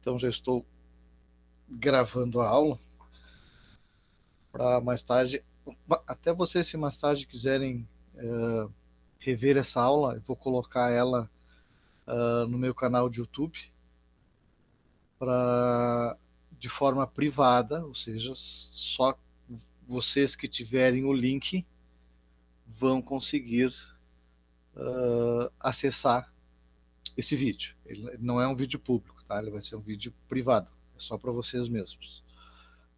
Então já estou gravando a aula para mais tarde. Até vocês, se mais tarde quiserem rever essa aula, eu vou colocar ela no meu canal de YouTube para de forma privada, ou seja, só vocês que tiverem o link vão conseguir acessar esse vídeo. Ele não é um vídeo público, tá? Ele vai ser um vídeo privado, é só para vocês mesmos,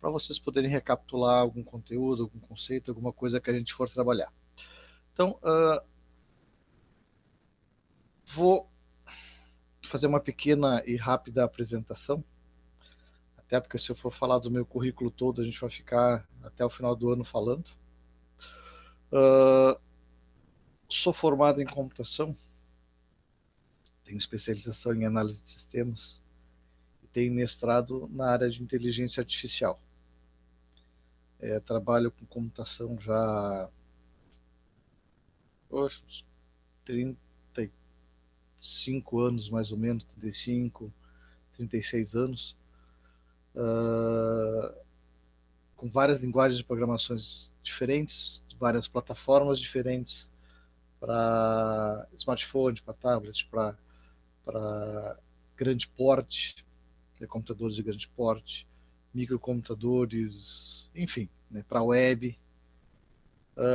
para vocês poderem recapitular algum conteúdo, algum conceito, alguma coisa que a gente for trabalhar. Então, vou fazer uma pequena e rápida apresentação, até porque se eu for falar do meu currículo todo, a gente vai ficar até o final do ano falando. Sou formado em computação, tenho especialização em análise de sistemas e tenho mestrado na área de inteligência artificial. Trabalho com computação já há uns 35 anos, mais ou menos, 35, 36 anos, com várias linguagens de programações diferentes, várias plataformas diferentes, para smartphone, para tablet, para grande porte, computadores de grande porte, microcomputadores, enfim, né, para web.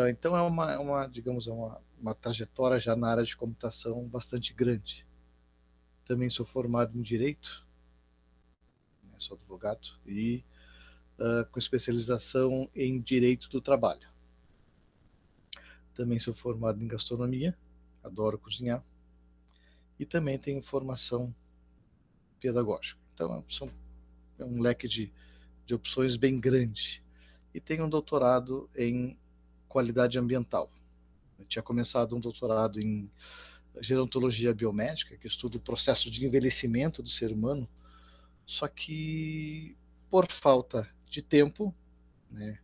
Então é digamos, uma trajetória já na área de computação bastante grande. Também sou formado em Direito, né, sou advogado, e com especialização em Direito do Trabalho. Também sou formado em Gastronomia, adoro cozinhar, e também tenho formação pedagógica. Então é um leque de opções bem grande. E tenho um doutorado em qualidade ambiental. Eu tinha começado um doutorado em gerontologia biomédica, que estuda o processo de envelhecimento do ser humano, só que por falta de tempo, né,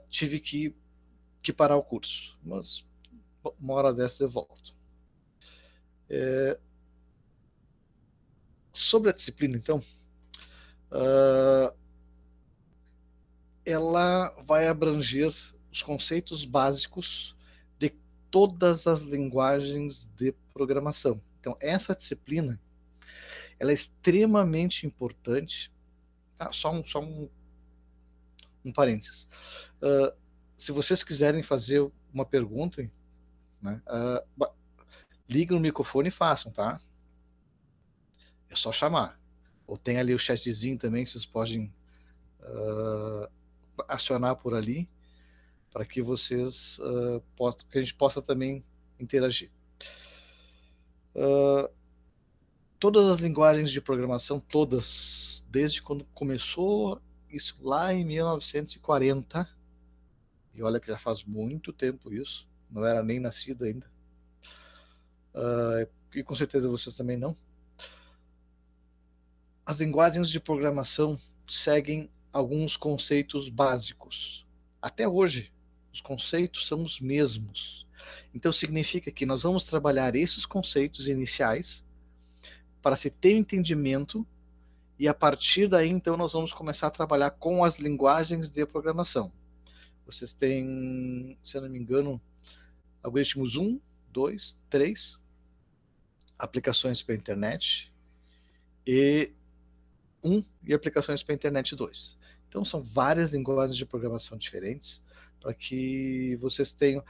tive que parar o curso. Mas uma hora dessa eu volto. Sobre a disciplina, então, ela vai abranger os conceitos básicos de todas as linguagens de programação. Então, essa disciplina ela é extremamente importante. Só um parênteses. Se vocês quiserem fazer uma pergunta, né, liguem no microfone e façam, tá? É só chamar. Ou tem ali o chatzinho também, que vocês podem acionar por ali, para que vocês que a gente possa também interagir. Todas as linguagens de programação, todas, desde quando começou isso lá em 1940, e olha que já faz muito tempo isso, não era nem nascido ainda, e com certeza vocês também não. As linguagens de programação seguem alguns conceitos básicos. Até hoje, os conceitos são os mesmos. Então significa que nós vamos trabalhar esses conceitos iniciais para se ter entendimento, e a partir daí então nós vamos começar a trabalhar com as linguagens de programação. Vocês têm, se eu não me engano, algoritmos 1, 2, 3, aplicações para a internet, e 1 e aplicações para a internet 2. Então são várias linguagens de programação diferentes para que vocês tenham,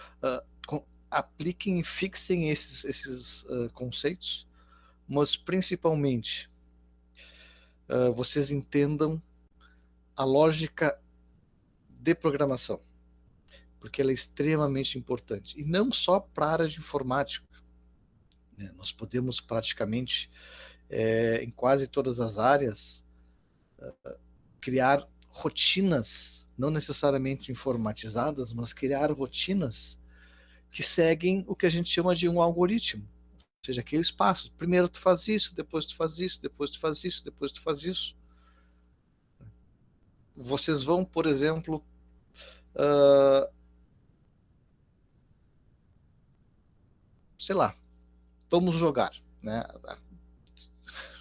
apliquem e fixem esses conceitos, mas principalmente vocês entendam a lógica de programação, porque ela é extremamente importante, e não só para a área de informática, né? Nós podemos praticamente, em quase todas as áreas, criar rotinas, não necessariamente informatizadas, mas criar rotinas que seguem o que a gente chama de um algoritmo. Ou seja, aqueles passos. Primeiro tu faz isso, depois tu faz isso, depois tu faz isso, depois tu faz isso. Vocês vão, por exemplo, sei lá, vamos jogar, né?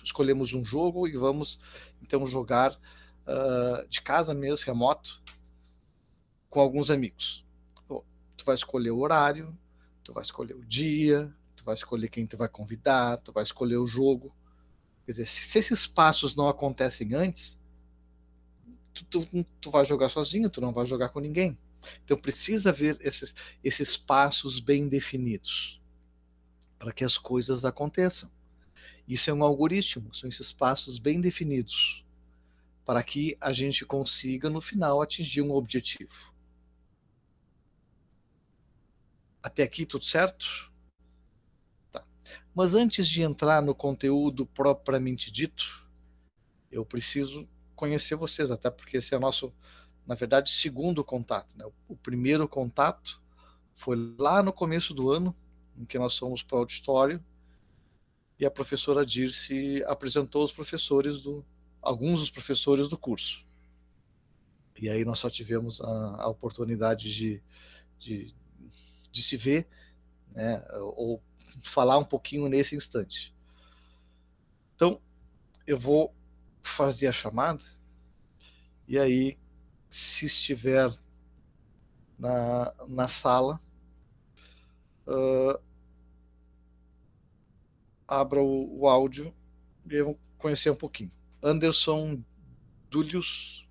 escolhemos um jogo e vamos então jogar de casa mesmo, remoto, com alguns amigos. Pô, tu vai escolher o horário, tu vai escolher o dia, tu vai escolher quem tu vai convidar, tu vai escolher o jogo. Quer dizer, se esses passos não acontecem antes, tu vai jogar sozinho, tu não vai jogar com ninguém. Então precisa haver esses passos bem definidos para que as coisas aconteçam. Isso é um algoritmo, são esses passos bem definidos para que a gente consiga, no final, atingir um objetivo. Até aqui tudo certo? Tá. Mas antes de entrar no conteúdo propriamente dito, eu preciso conhecer vocês, até porque esse é o nosso, na verdade, segundo contato. Né? O primeiro contato foi lá no começo do ano, em que nós fomos para o auditório, e a professora Dirce apresentou os professores alguns dos professores do curso. E aí nós só tivemos a oportunidade de se ver, né, ou falar um pouquinho nesse instante. Então, eu vou fazer a chamada, e aí, se estiver na sala, abra o áudio e eu vou conhecer um pouquinho. Anderson Dúlios.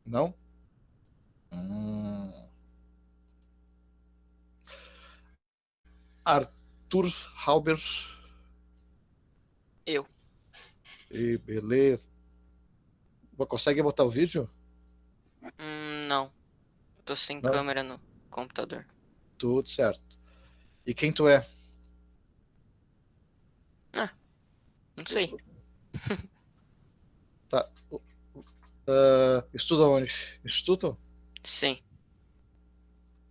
Não? Arthur Halber. Eu. E beleza. Consegue botar o vídeo? Não. Tô sem Não? câmera no computador. Tudo certo. E quem tu é? Ah, não sei. Tá. Estuda onde? Instituto? Sim.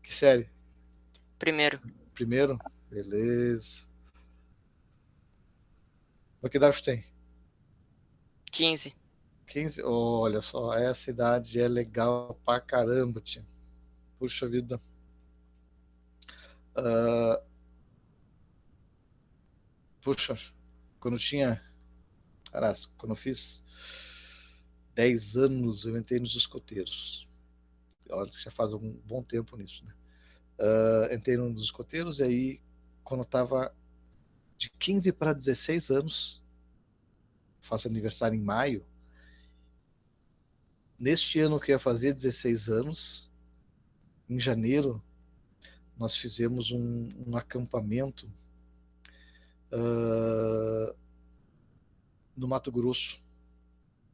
Que série? Primeiro. Primeiro? Beleza. Mas que idade tem? 15. 15? Olha só, essa idade é legal pra caramba, tia. Puxa vida. Puxa, quando eu tinha. Caraca, quando eu fiz 10 anos, eu entrei nos escoteiros. Olha que já faz um bom tempo nisso, né? Entrei nos escoteiros e aí, quando eu tava de 15 para 16 anos, faço aniversário em maio. Neste ano que eu ia fazer 16 anos, em janeiro, nós fizemos um acampamento no Mato Grosso,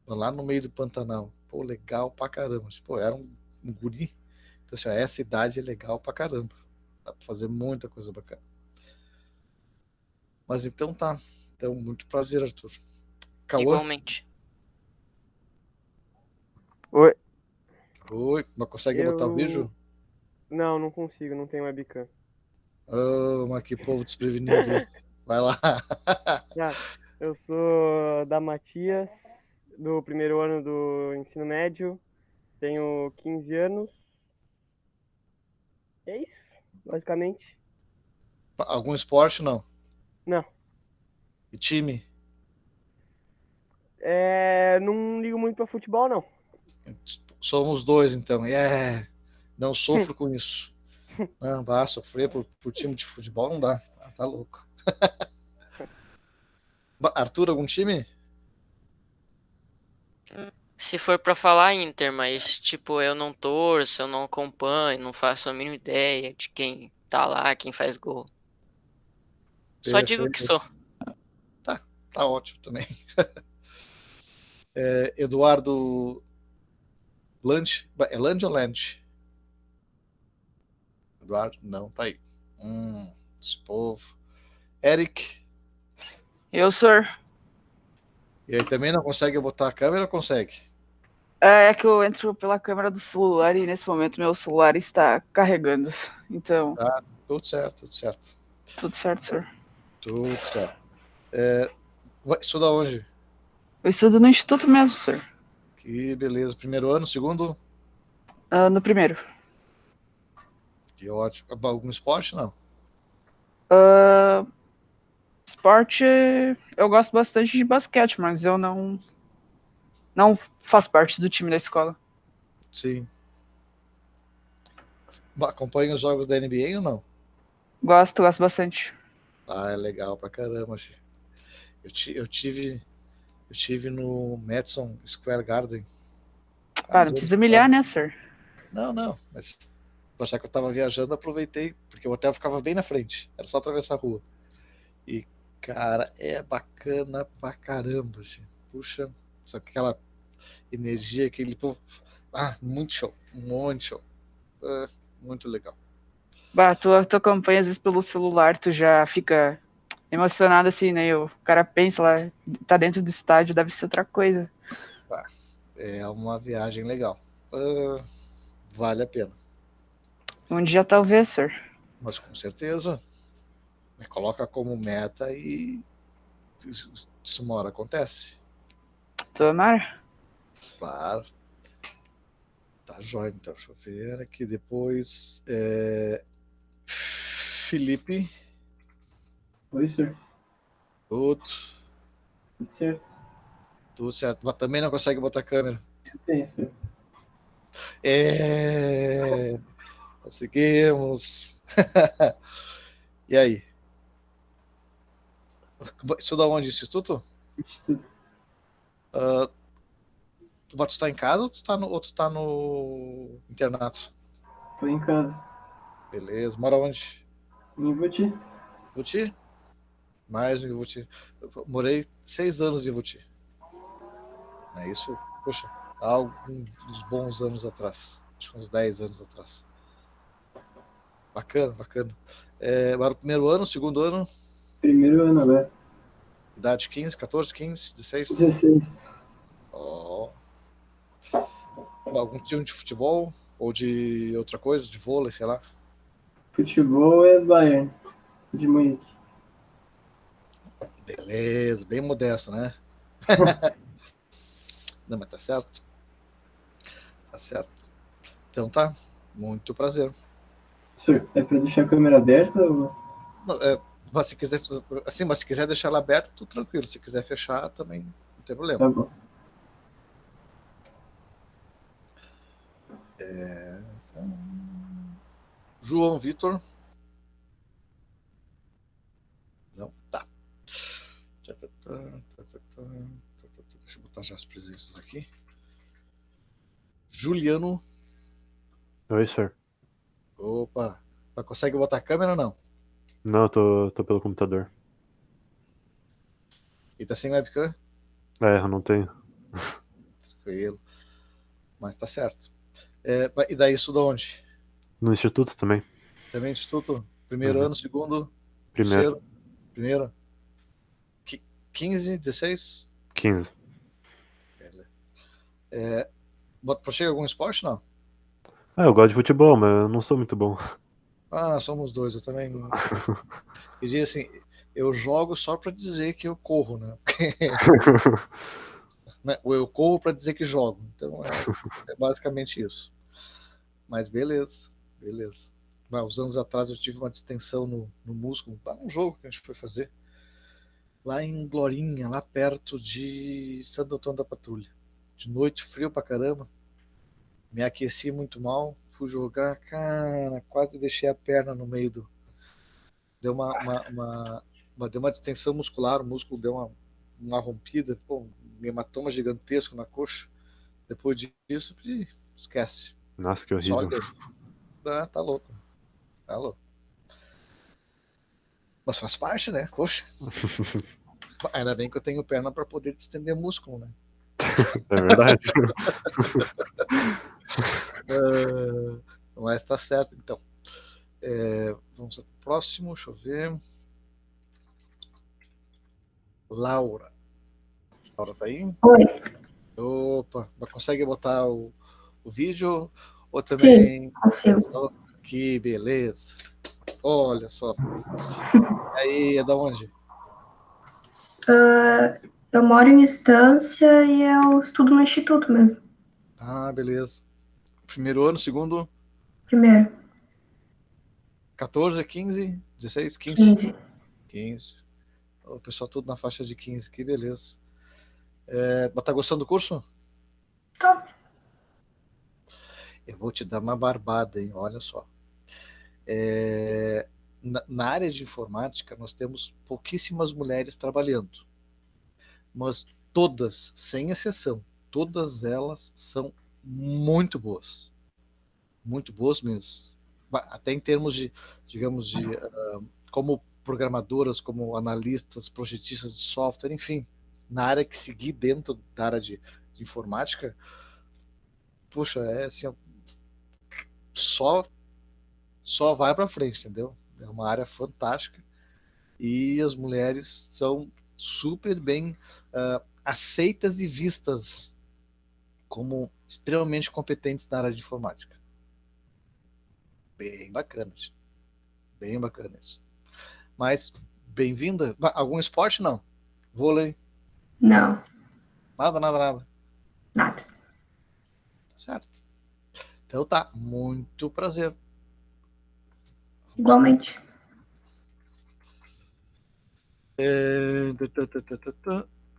lá no meio do Pantanal. Pô, legal pra caramba. Pô, era um guri. Então, assim, essa idade é legal pra caramba. Dá pra fazer muita coisa bacana. Mas então tá. Então, muito prazer, Arthur. Cauã? Igualmente. Oi, Oi, mas consegue botar o eu. vídeo? Não consigo, não tenho webcam. Oh, mas que povo desprevenido esse. Vai lá. Ah, eu sou da Matias, do primeiro ano do ensino médio, tenho 15 anos. É isso, basicamente. Algum esporte? Não. Não, E time? não ligo muito pra futebol, não. Somos dois, então. Não sofro com isso. Não, vá sofrer por time de futebol não dá. Tá louco. Arthur, algum time? Se for pra falar Inter, mas tipo, eu não torço, eu não acompanho, não faço a mínima ideia de quem tá lá, quem faz gol. Só digo que Perfeito. sou. Tá ótimo também. Eduardo Lange? É Lange ou Lange? Eduardo? Não, tá aí. Esse povo. Eric? Eu, senhor. E aí também não consegue botar a câmera ou consegue? É que eu entro pela câmera do celular e nesse momento meu celular está carregando. Então, Tá, tudo certo, tudo certo. tudo certo, senhor. Tudo certo. Estuda onde? Eu estudo no instituto mesmo, senhor. Que beleza. Primeiro ano, segundo? No primeiro. Que ótimo. Algum esporte? Não. Esporte, eu gosto bastante de basquete, mas eu não faço parte do time da escola. Sim. Acompanha os jogos da NBA ou não? Gosto bastante. Ah, é legal pra caramba, filho. Eu tive no Madison Square Garden há Ah, uns não anos precisa humilhar, atrás. né, sir? Não, não, mas já que eu tava viajando, aproveitei, porque o hotel ficava bem na frente, era só atravessar a rua. E, cara, é bacana pra caramba, assim. Puxa, só que aquela energia, aquele povo. Ah, muito show, um monte de show. É, muito legal. Bah, tu acompanha às vezes pelo celular, tu já fica emocionado assim, né? O cara pensa lá, tá dentro do estádio, deve ser outra coisa. Tá. É uma viagem legal. Ah, vale a pena. Um dia talvez, sir. Mas com certeza, coloca como meta e isso uma hora acontece. Tomara. Claro. Tá jóia, então. Deixa eu ver aqui depois. Felipe, Oi, senhor. outro, Tudo certo? tudo certo. Mas também não consegue botar câmera. Tem, senhor. Conseguimos. E aí? Estuda onde? Instituto? Instituto. Tu está em casa ou tu tá no internato? Tô em casa. Beleza. Mora onde? Em Ivoti. Voti? Mais em Voti. Eu morei 6 anos em Voti. É isso, poxa, há alguns bons anos atrás. Acho que uns 10 anos atrás. Bacana, bacana. Agora o primeiro ano, segundo ano, Primeiro ano agora. idade 15, 14, 15, 16. 16. Ó. Algum time de futebol ou de outra coisa, de vôlei, sei lá. Futebol é Bayern. De Munique. Beleza, bem modesto, né? Não, mas tá certo. Tá certo. Então tá. Muito prazer. Senhor, é pra deixar a câmera aberta ou... Mas se quiser, assim, mas se quiser deixar ela aberta, tudo tranquilo. Se quiser fechar, também não tem problema. Tá bom. João Vitor. Não, tá. Deixa eu botar já as presenças aqui. Juliano. Oi, senhor. Opa. Consegue botar a câmera ou não? Não, eu tô pelo computador. E tá sem webcam? Eu não tenho. Tranquilo. Mas tá certo. E daí estuda onde? No instituto também. Também instituto? Primeiro Uhum. ano, segundo, Primeiro. terceiro? Primeiro? 15, 16? 15. Pratica algum esporte, não? Eu gosto de futebol, mas eu não sou muito bom. Ah, somos dois, eu também. Eu digo assim, eu jogo só pra dizer que eu corro, né? Eu corro pra dizer que jogo. Então é basicamente isso. Mas beleza, beleza. Uns anos atrás eu tive uma distensão no músculo, um jogo que a gente foi fazer lá em Glorinha, lá perto de Santo Antônio da Patrulha. De noite, frio pra caramba. Me aqueci muito mal, fui jogar, cara, quase deixei a perna no meio do. Deu deu uma distensão muscular, o músculo deu uma rompida, pô, um hematoma gigantesco na coxa. Depois disso, esquece. Nossa, que Só horrível. olhei. Tá louco. Tá louco. Mas faz parte, né? Poxa. Ainda bem que eu tenho perna para poder distender músculo, né? É verdade. Mas tá certo, então. Vamos ao próximo, deixa eu ver. Laura. Laura tá aí? Oi, Opa, mas consegue botar o vídeo ou sim, também. consigo. Que beleza. Olha só. Aí, é da onde? Eu moro em Estância e eu estudo no instituto mesmo. Ah, beleza. Primeiro ano, segundo, Primeiro, 14, 15, 16, 15. 15. 15. O pessoal tudo na faixa de 15, que beleza. Mas tá gostando do curso? Tô. Eu vou te dar uma barbada, hein? Olha só. Na área de informática, nós temos pouquíssimas mulheres trabalhando, mas todas, sem exceção, todas elas são muito boas mesmo. Até em termos de, digamos, como programadoras, como analistas, projetistas de software, enfim, na área que seguir dentro da área de informática, puxa, é assim, ó, só vai para frente, entendeu? É uma área fantástica e as mulheres são super bem aceitas e vistas como extremamente competentes na área de informática. Bem bacana, assim. Bem bacana isso. Mas, bem-vinda. Algum esporte? Não. Vôlei? Não, Nada. nada. Certo. Então tá. Muito prazer. Igualmente.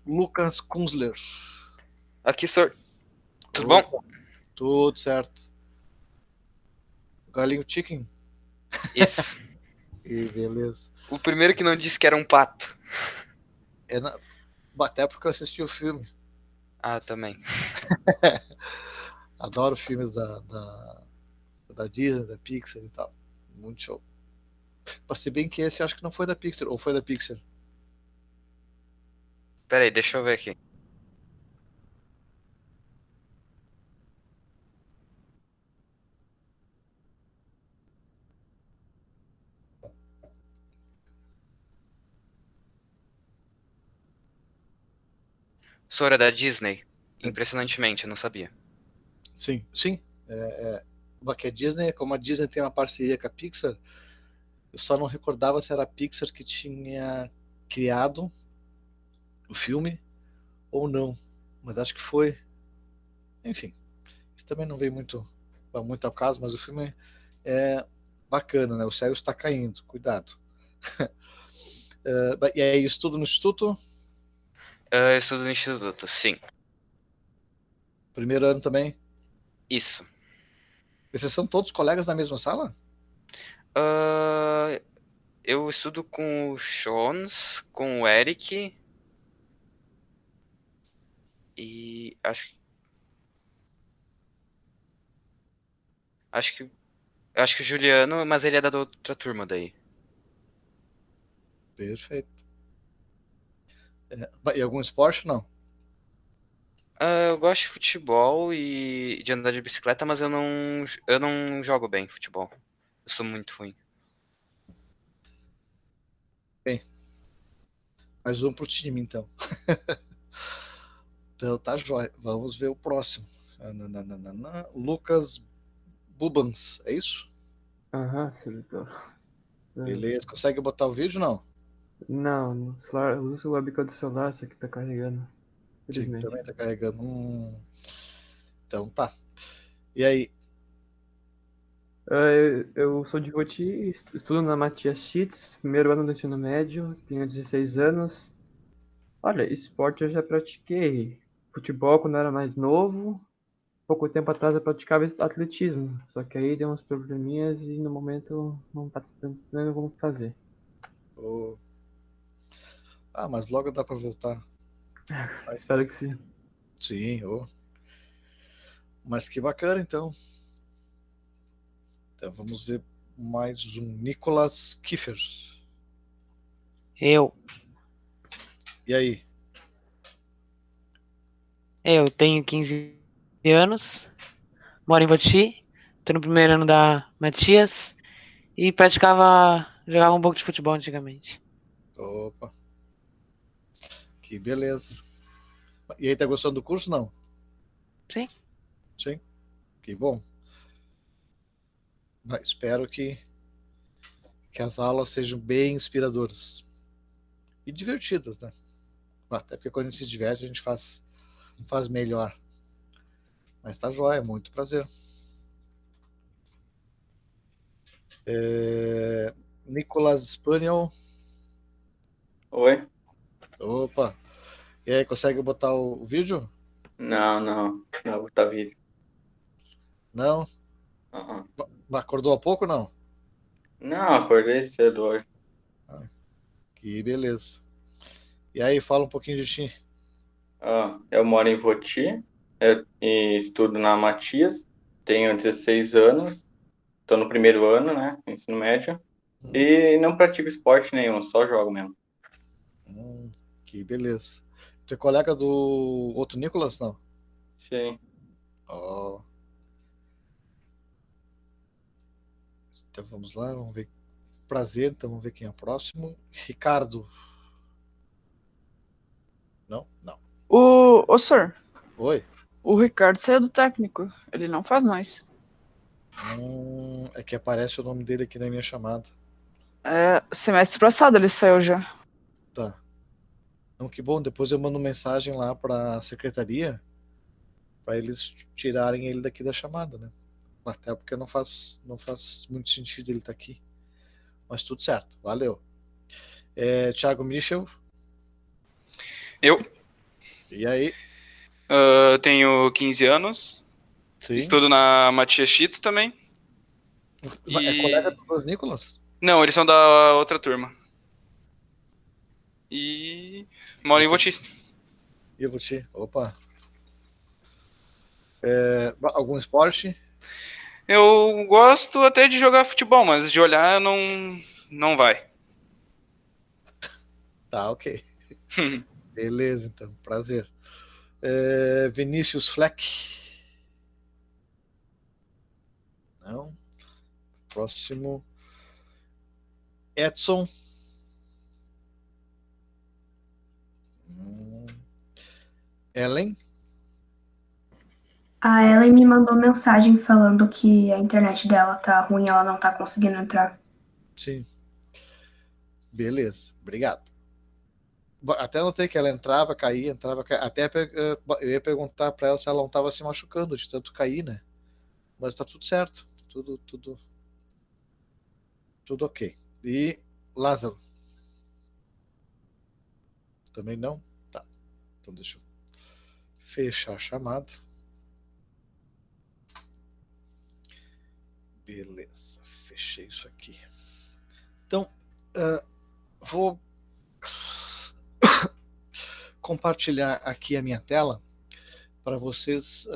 Lucas Kunzler. Aqui, senhor. Tudo Opa, bom? tudo certo. Galinho Chicken? Isso. E beleza. O primeiro que não disse que era um pato. Até porque eu assisti o filme. Ah, também. Adoro filmes da Disney, da Pixar e tal. Muito show. Se bem que esse acho que não foi da Pixar, ou foi da Pixar. Pera aí, deixa eu ver aqui. Sora da Disney. Impressionantemente, eu não sabia. Sim. Que a Disney, como a Disney tem uma parceria com a Pixar, eu só não recordava se era a Pixar que tinha criado o filme ou não. Mas acho que foi. Enfim, isso também não veio muito ao caso, mas o filme é bacana, né? O céu está caindo, cuidado. E aí, estudo no instituto? Eu estudo no instituto, sim. Primeiro ano também? Isso. Vocês são todos colegas da mesma sala? Eu estudo com o Shons, com o Eric. E acho que o Juliano, mas ele é da outra turma daí. Perfeito. E algum esporte? Não. Eu gosto de futebol e de andar de bicicleta, mas eu não jogo bem futebol. Eu sou muito ruim. Bem, mais um pro time, então. Então tá jóia. Vamos ver o próximo. Lucas Bubans, é isso? Aham, servidor. Beleza. Consegue botar o vídeo? Não. Não, no celular, eu uso o webcam do celular, isso aqui tá carregando. Sim, Infelizmente. também tá carregando. Então tá. E aí? Eu sou de Roti, estudo na Matias Chits, primeiro ano do ensino médio, tenho 16 anos. Olha, esporte eu já pratiquei. Futebol quando eu era mais novo. Pouco tempo atrás eu praticava atletismo. Só que aí deu uns probleminhas e no momento não tá tendo como fazer. Oh. Mas logo dá pra voltar. Espero que sim. Sim, mas que bacana, então. Então vamos ver mais um Nicolas Kiefer. Eu E aí? tenho 15 anos, moro em Voti, tô no primeiro ano da Matias e jogava um pouco de futebol antigamente. Opa, que beleza. E aí, tá gostando do curso? Não? Sim. Sim, que bom. Espero que as aulas sejam bem inspiradoras e divertidas, né? Até porque quando a gente se diverte, a gente faz melhor. Mas tá jóia, muito prazer. Nicolas Spaniel. Oi. Opa. E aí, consegue botar o vídeo? Não, tá vídeo. Não? Aham. Acordou há pouco, não? Não, acordei cedo hoje. Que beleza. E aí, fala um pouquinho de ti. Eu moro em Voti, e estudo na Matias, tenho 16 anos, tô no primeiro ano, né, ensino médio, e não pratico esporte nenhum, só jogo mesmo. Que beleza. Tu é colega do outro Nicolas, não? Sim. Ó. Então vamos lá, vamos ver. Prazer, então vamos ver quem é o próximo. Ricardo. Não? Não. Ô, senhor, Oi? o Ricardo saiu do técnico. Ele não faz mais. É que aparece o nome dele aqui na minha chamada. Semestre passado ele saiu já. Tá. Então, que bom. Depois eu mando mensagem lá para a secretaria para eles tirarem ele daqui da chamada, né? Até porque não faz muito sentido ele estar aqui. Mas tudo certo. Valeu. Thiago Michel. Eu E aí? tenho 15 anos. Sim. Estudo na Matias Chito também. É colega do Nicolas? Não, eles são da outra turma. E moro em Voti. E Voti. Opa. Algum esporte? Eu gosto até de jogar futebol, mas de olhar não vai. Tá, ok. Beleza, então. Prazer. Vinícius Fleck. Não. Próximo. Edson. Ellen. A Ellen me mandou mensagem falando que a internet dela tá ruim, ela não tá conseguindo entrar. Sim. Beleza, obrigado. Até notei que ela entrava, caía, entrava, caía. Até eu ia perguntar para ela se ela não estava se machucando de tanto cair, né? Mas tá tudo certo. Tudo ok. E Lázaro? Também não? Tá. Então deixa eu fechar a chamada. Beleza. Fechei isso aqui. Então, vou compartilhar aqui a minha tela para vocês,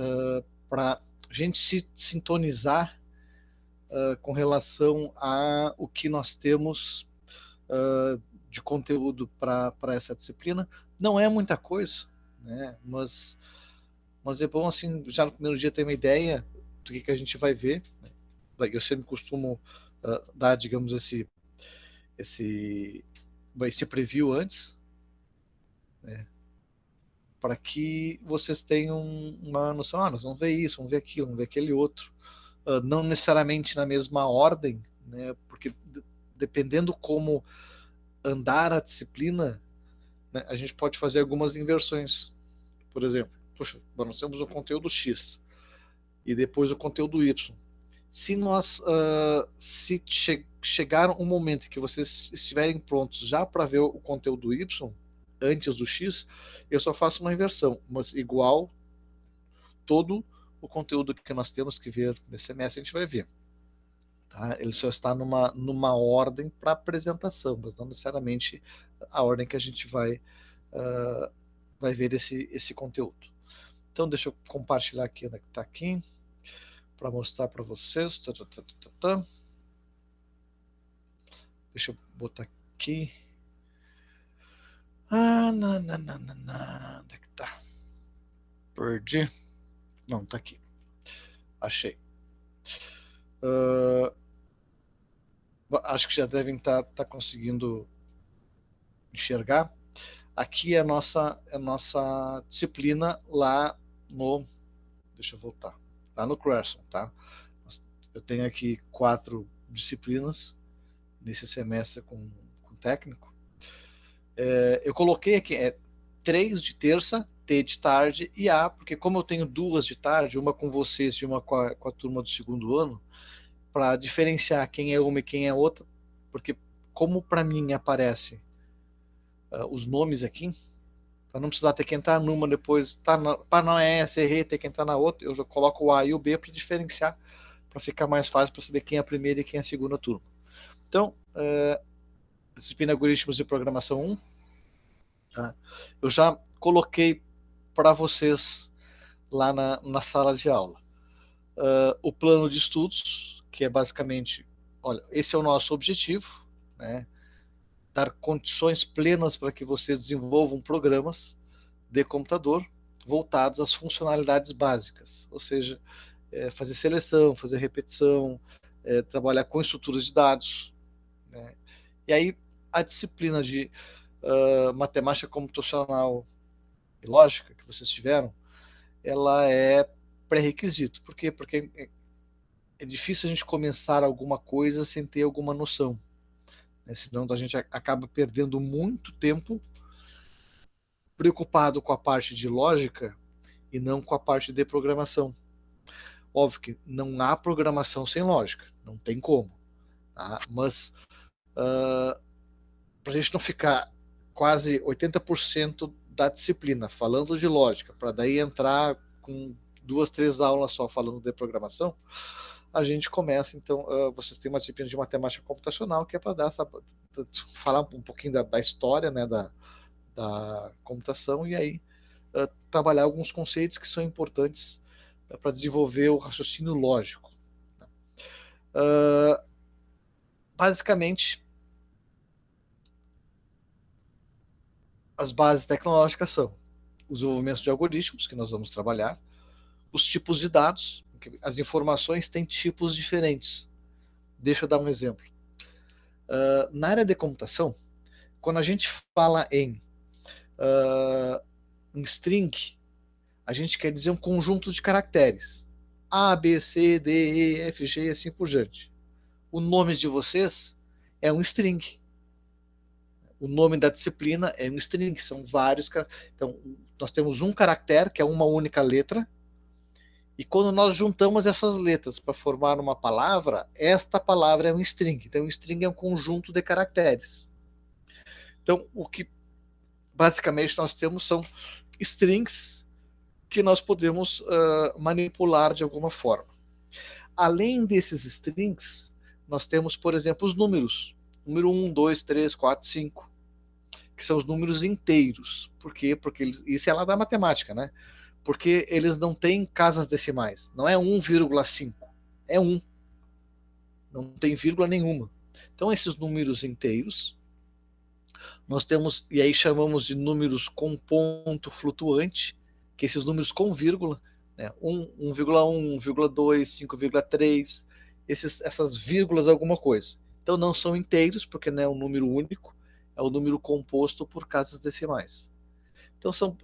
para a gente se sintonizar com relação a o que nós temos de conteúdo para essa disciplina. Não é muita coisa, né? Mas é bom, assim, já no primeiro dia ter uma ideia do que a gente vai ver. Eu sempre costumo dar, digamos, esse preview antes, né? Para que vocês tenham uma noção, nós vamos ver isso, vamos ver aquilo, vamos ver aquele outro. Não necessariamente na mesma ordem, né? Porque dependendo como andar a disciplina, né, a gente pode fazer algumas inversões. Por exemplo, poxa, nós temos o conteúdo X e depois o conteúdo Y. Se nós chegar um momento em que vocês estiverem prontos já para ver o conteúdo Y antes do X, eu só faço uma inversão, mas igual todo o conteúdo que nós temos que ver nesse semestre a gente vai ver. Tá? Ele só está numa ordem para apresentação, mas não necessariamente a ordem que a gente vai ver esse conteúdo. Então deixa eu compartilhar aqui onde é que está aqui para mostrar para vocês. Deixa eu botar aqui. Onde é que tá? Perdi. Não, tá aqui. Achei. Acho que já devem estar conseguindo enxergar. Aqui é a nossa disciplina lá no... Deixa eu voltar. Lá no Crarson, tá? Eu tenho aqui 4 disciplinas nesse semestre com técnico. Eu coloquei aqui 3 de terça, T de tarde e A, porque como eu tenho 2 de tarde, uma com vocês e uma com a turma do segundo ano, para diferenciar quem é uma e quem é outra, porque como para mim aparece os nomes aqui, para não precisar ter que entrar numa depois, para não é essa, errei, ter que entrar na outra, eu já coloco o A e o B para diferenciar, para ficar mais fácil para saber quem é a primeira e quem é a segunda turma. Então, disciplina Algoritmos de Programação 1, tá? Eu já coloquei para vocês lá na sala de aula o plano de estudos, que é basicamente, olha, esse é o nosso objetivo, né? Dar condições plenas para que vocês desenvolvam programas de computador voltados às funcionalidades básicas, ou seja, fazer seleção, fazer repetição, trabalhar com estruturas de dados, né? E aí a disciplina de matemática computacional e lógica que vocês tiveram, ela é pré-requisito. Por quê? Porque é difícil a gente começar alguma coisa sem ter alguma noção, né? Senão a gente acaba perdendo muito tempo preocupado com a parte de lógica e não com a parte de programação. Óbvio que não há programação sem lógica, não tem como, tá? Mas para a gente não ficar quase 80% da disciplina falando de lógica, para daí entrar com 2, 3 aulas só falando de programação, a gente começa, então, vocês têm uma disciplina de matemática computacional, que é para dar falar um pouquinho da história, né, da computação, e aí trabalhar alguns conceitos que são importantes para desenvolver o raciocínio lógico. Basicamente, as bases tecnológicas são os desenvolvimentos de algoritmos, que nós vamos trabalhar, os tipos de dados, porque as informações têm tipos diferentes. Deixa eu dar um exemplo. Na área de computação, quando a gente fala em string, a gente quer dizer um conjunto de caracteres. A, B, C, D, E, F, G e assim por diante. O nome de vocês é um string. O nome da disciplina é um string, são vários. Então, nós temos um caractere, que é uma única letra, e quando nós juntamos essas letras para formar uma palavra, esta palavra é um string. Então, um string é um conjunto de caracteres. Então, o que basicamente nós temos são strings que nós podemos manipular de alguma forma. Além desses strings, nós temos, por exemplo, os números. Número 1, 2, 3, 4, 5, que são os números inteiros. Por quê? Porque isso é lá da matemática, né? Porque eles não têm casas decimais. Não é 1,5, é 1. Não tem vírgula nenhuma. Então, esses números inteiros, nós temos, e aí chamamos de números com ponto flutuante, que esses números com vírgula, né? 1, 1,1, 1,2, 5,3, essas vírgulas alguma coisa. Então não são inteiros, porque não é um número único, é um número composto por casas decimais. Então são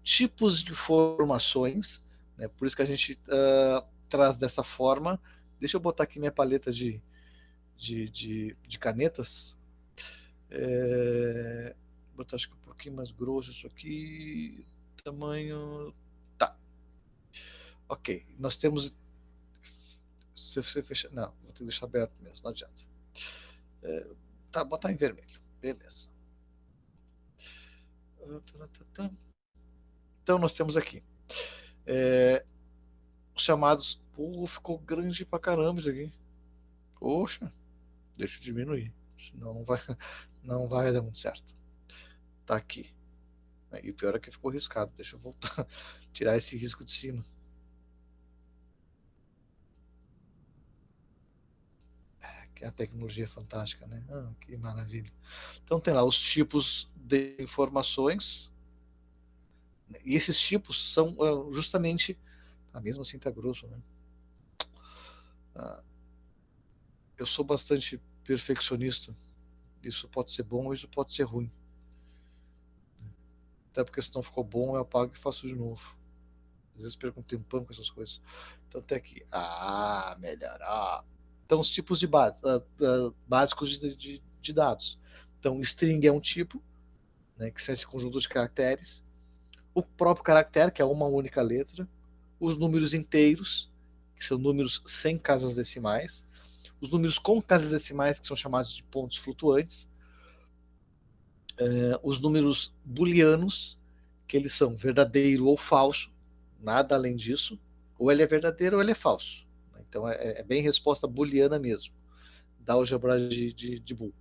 tipos de informações, né? Por isso que a gente traz dessa forma. Deixa eu botar aqui minha paleta de canetas. Vou botar acho que um pouquinho mais grosso isso aqui. Tamanho. Tá. Ok. Nós temos. Se você fechar. Não, vou ter que deixar aberto mesmo, não adianta. Tá, botar em vermelho. Beleza. Então nós temos aqui os chamados. Pô, ficou grande pra caramba isso aqui. Poxa, deixa eu diminuir. Senão não vai dar muito certo. Tá aqui. E o pior é que ficou riscado. Deixa eu voltar. Tirar esse risco de cima. Que a tecnologia é fantástica, né? Que maravilha. Então tem lá os tipos de informações. E esses tipos são justamente. Mesmo assim tá grosso, né? Eu sou bastante perfeccionista. Isso pode ser bom ou isso pode ser ruim. Até porque se não ficou bom, eu apago e faço de novo. Às vezes perco um tempão com essas coisas. Então até aqui. Melhor. Então os tipos de básicos de dados. Então string é um tipo, né, que são esse conjunto de caracteres. O próprio caractere, que é uma única letra. Os números inteiros, que são números sem casas decimais. Os números com casas decimais, que são chamados de pontos flutuantes. os números booleanos, que eles são verdadeiro ou falso, nada além disso, ou ele é verdadeiro ou ele é falso. Então é bem resposta booleana mesmo, da álgebra de Boole.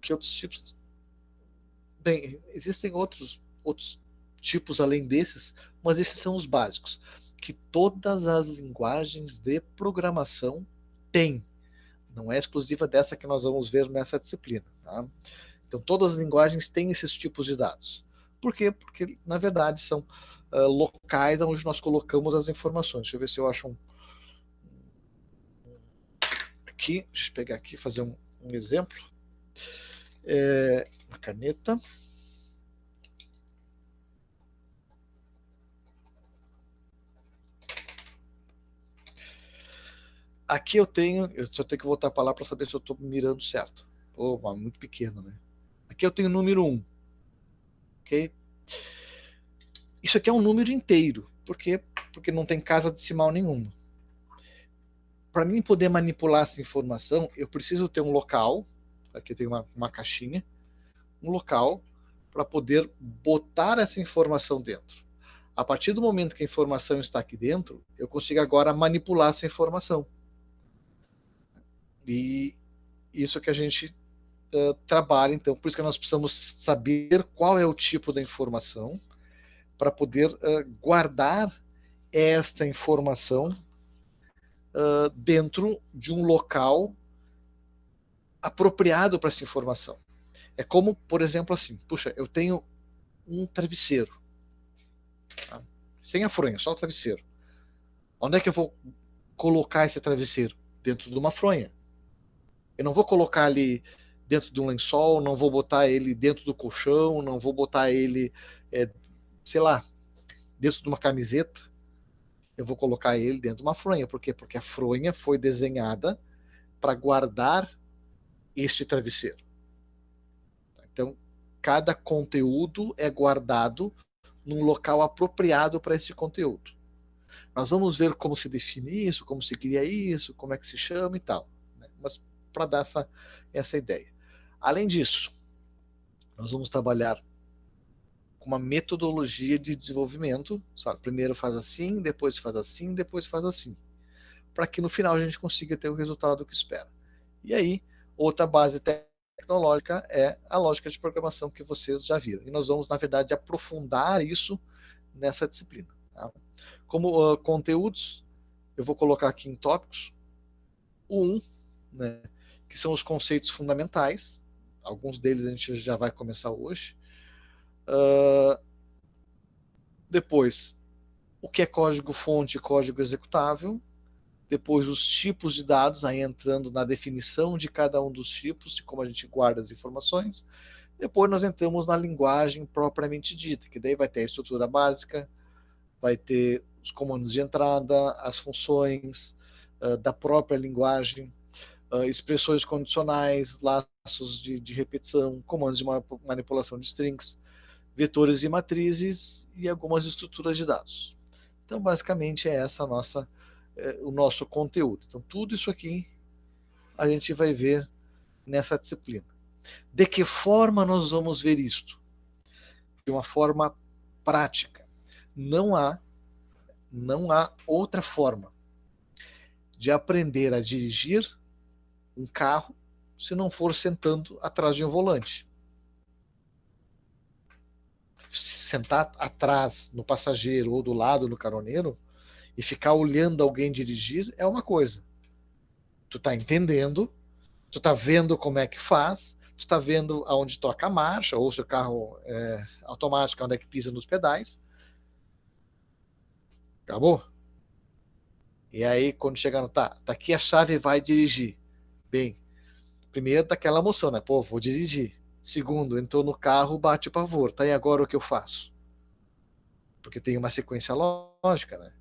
Que outros tipos? Bem, existem outros tipos além desses, mas esses são os básicos, que todas as linguagens de programação têm. Não é exclusiva dessa que nós vamos ver nessa disciplina. Tá? Então, todas as linguagens têm esses tipos de dados. Por quê? Porque, na verdade, são locais onde nós colocamos as informações. Deixa eu ver se eu acho aqui, deixa eu pegar aqui, fazer um exemplo. Uma caneta. Aqui eu só tenho que voltar para lá para saber se eu estou mirando certo. Muito pequeno, né? Aqui eu tenho o número 1. Ok? Isso aqui é um número inteiro. Por quê? Porque não tem casa decimal nenhuma. Para mim poder manipular essa informação, eu preciso ter um local. Aqui eu tenho uma caixinha. Um local para poder botar essa informação dentro. A partir do momento que a informação está aqui dentro, eu consigo agora manipular essa informação. E isso que a gente trabalha, então, por isso que nós precisamos saber qual é o tipo da informação para poder guardar esta informação dentro de um local apropriado para essa informação. É como, por exemplo, assim, puxa, eu tenho um travesseiro, tá? Sem a fronha, só o travesseiro. Onde é que eu vou colocar esse travesseiro? Dentro de uma fronha. Eu não vou colocar ele dentro de um lençol, não vou botar ele dentro do colchão, não vou botar ele, sei lá, dentro de uma camiseta. Eu vou colocar ele dentro de uma fronha. Por quê? Porque a fronha foi desenhada para guardar este travesseiro. Então, cada conteúdo é guardado num local apropriado para esse conteúdo. Nós vamos ver como se define isso, como se cria isso, como é que se chama e tal. Né? Mas para dar essa ideia. Além disso, nós vamos trabalhar com uma metodologia de desenvolvimento. Sabe? Primeiro faz assim, depois faz assim, depois faz assim. Para que no final a gente consiga ter o resultado que espera. E aí, outra base tecnológica é a lógica de programação que vocês já viram. E nós vamos, na verdade, aprofundar isso nessa disciplina. Tá? Como conteúdos, eu vou colocar aqui em tópicos o 1, né, que são os conceitos fundamentais. Alguns deles a gente já vai começar hoje. Depois, o que é código-fonte e código executável. Depois, os tipos de dados, aí entrando na definição de cada um dos tipos, de como a gente guarda as informações. Depois, nós entramos na linguagem propriamente dita, que daí vai ter a estrutura básica, vai ter os comandos de entrada, as funções da própria linguagem, expressões condicionais, laços de repetição, comandos de manipulação de strings, vetores e matrizes e algumas estruturas de dados. Então, basicamente, é essa o nosso conteúdo. Então, tudo isso aqui a gente vai ver nessa disciplina. De que forma nós vamos ver isto? De uma forma prática. Não há outra forma de aprender a dirigir um carro se não for sentando atrás de um volante. Sentar atrás no passageiro ou do lado no caroneiro e ficar olhando alguém dirigir é uma coisa. Tu tá entendendo, tu tá vendo como é que faz, tu tá vendo aonde toca a marcha, ou se o carro é automático, onde é que pisa nos pedais. Acabou? E aí, quando chegar no... Tá aqui a chave, vai dirigir. Bem, primeiro daquela emoção, né? Pô, vou dirigir. Segundo, entrou no carro, bate o pavor. Tá, e agora o que eu faço? Porque tem uma sequência lógica, né?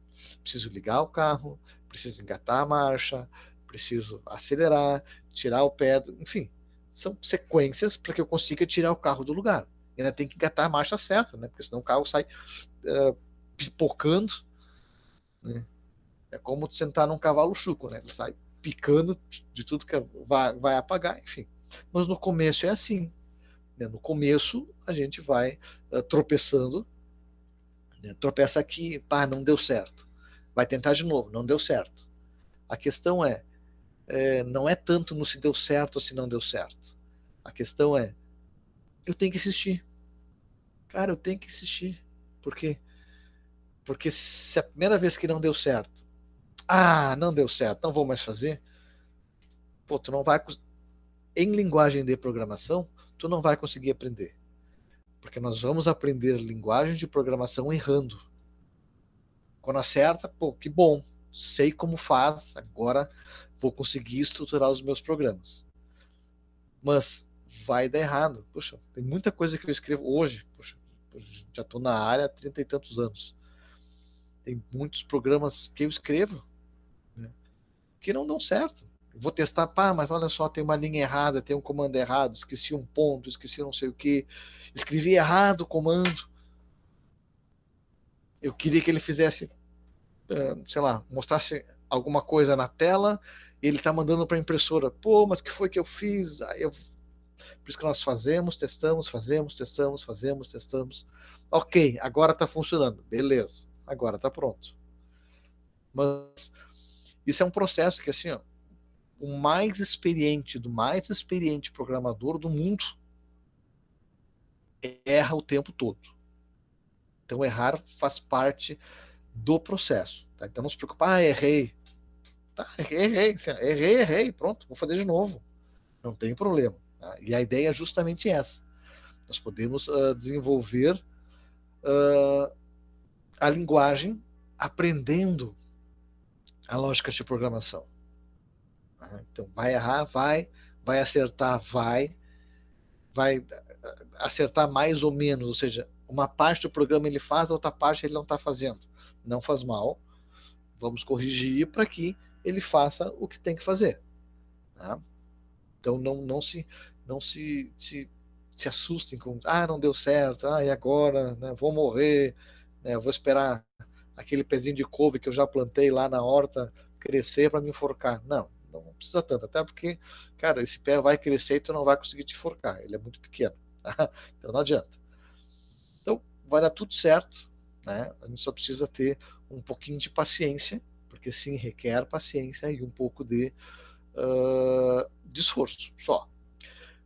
Preciso ligar o carro, preciso engatar a marcha, preciso acelerar, tirar o pé, enfim, são sequências para que eu consiga tirar o carro do lugar. E ainda tem que engatar a marcha certa, né? Porque senão o carro sai pipocando, né? É como sentar num cavalo chuco, né? Ele sai picando de tudo que vai apagar, enfim. Mas no começo é assim, né? No começo a gente vai tropeçando, né? Tropeça aqui, pá, não deu certo. Vai tentar de novo, não deu certo. A questão não é tanto no se deu certo ou se não deu certo. A questão é, eu tenho que insistir. Cara, eu tenho que insistir. Por quê? Porque se a primeira vez que não deu certo, não deu certo, não vou mais fazer, pô, tu não vai, em linguagem de programação, tu não vai conseguir aprender. Porque nós vamos aprender linguagem de programação errando. Quando acerta, pô, que bom, sei como faz, agora vou conseguir estruturar os meus programas. Mas vai dar errado. Puxa, tem muita coisa que eu escrevo hoje, puxa, já estou na área há 30 e tantos anos. Tem muitos programas que eu escrevo, né, que não dão certo. Eu vou testar, mas olha só, tem uma linha errada, tem um comando errado, esqueci um ponto, esqueci não sei o que, escrevi errado o comando. Eu queria que ele fizesse, sei lá, mostrasse alguma coisa na tela, e ele está mandando para a impressora. Pô, mas que foi que eu fiz? Por isso que nós testamos. Ok, agora está funcionando. Beleza, agora está pronto. Mas isso é um processo que, assim, ó, o mais experiente programador do mundo erra o tempo todo. Então, errar faz parte do processo. Tá? Então, não se preocupe, errei. Tá, errei, pronto, vou fazer de novo. Não tem problema. Tá? E a ideia é justamente essa. Nós podemos desenvolver a linguagem aprendendo a lógica de programação. Então, vai errar, vai acertar, vai acertar mais ou menos, ou seja, uma parte do programa ele faz, a outra parte ele não está fazendo. Não faz mal, vamos corrigir para que ele faça o que tem que fazer. Tá? Então, não se assustem com, não deu certo, e agora, né, vou morrer, né, vou esperar aquele pezinho de couve que eu já plantei lá na horta crescer para me enforcar. Não precisa tanto, até porque, cara, esse pé vai crescer e tu não vai conseguir te enforcar, ele é muito pequeno, tá? Então não adianta. Então vai dar tudo certo, né? A gente só precisa ter um pouquinho de paciência, porque sim, requer paciência e um pouco de esforço só.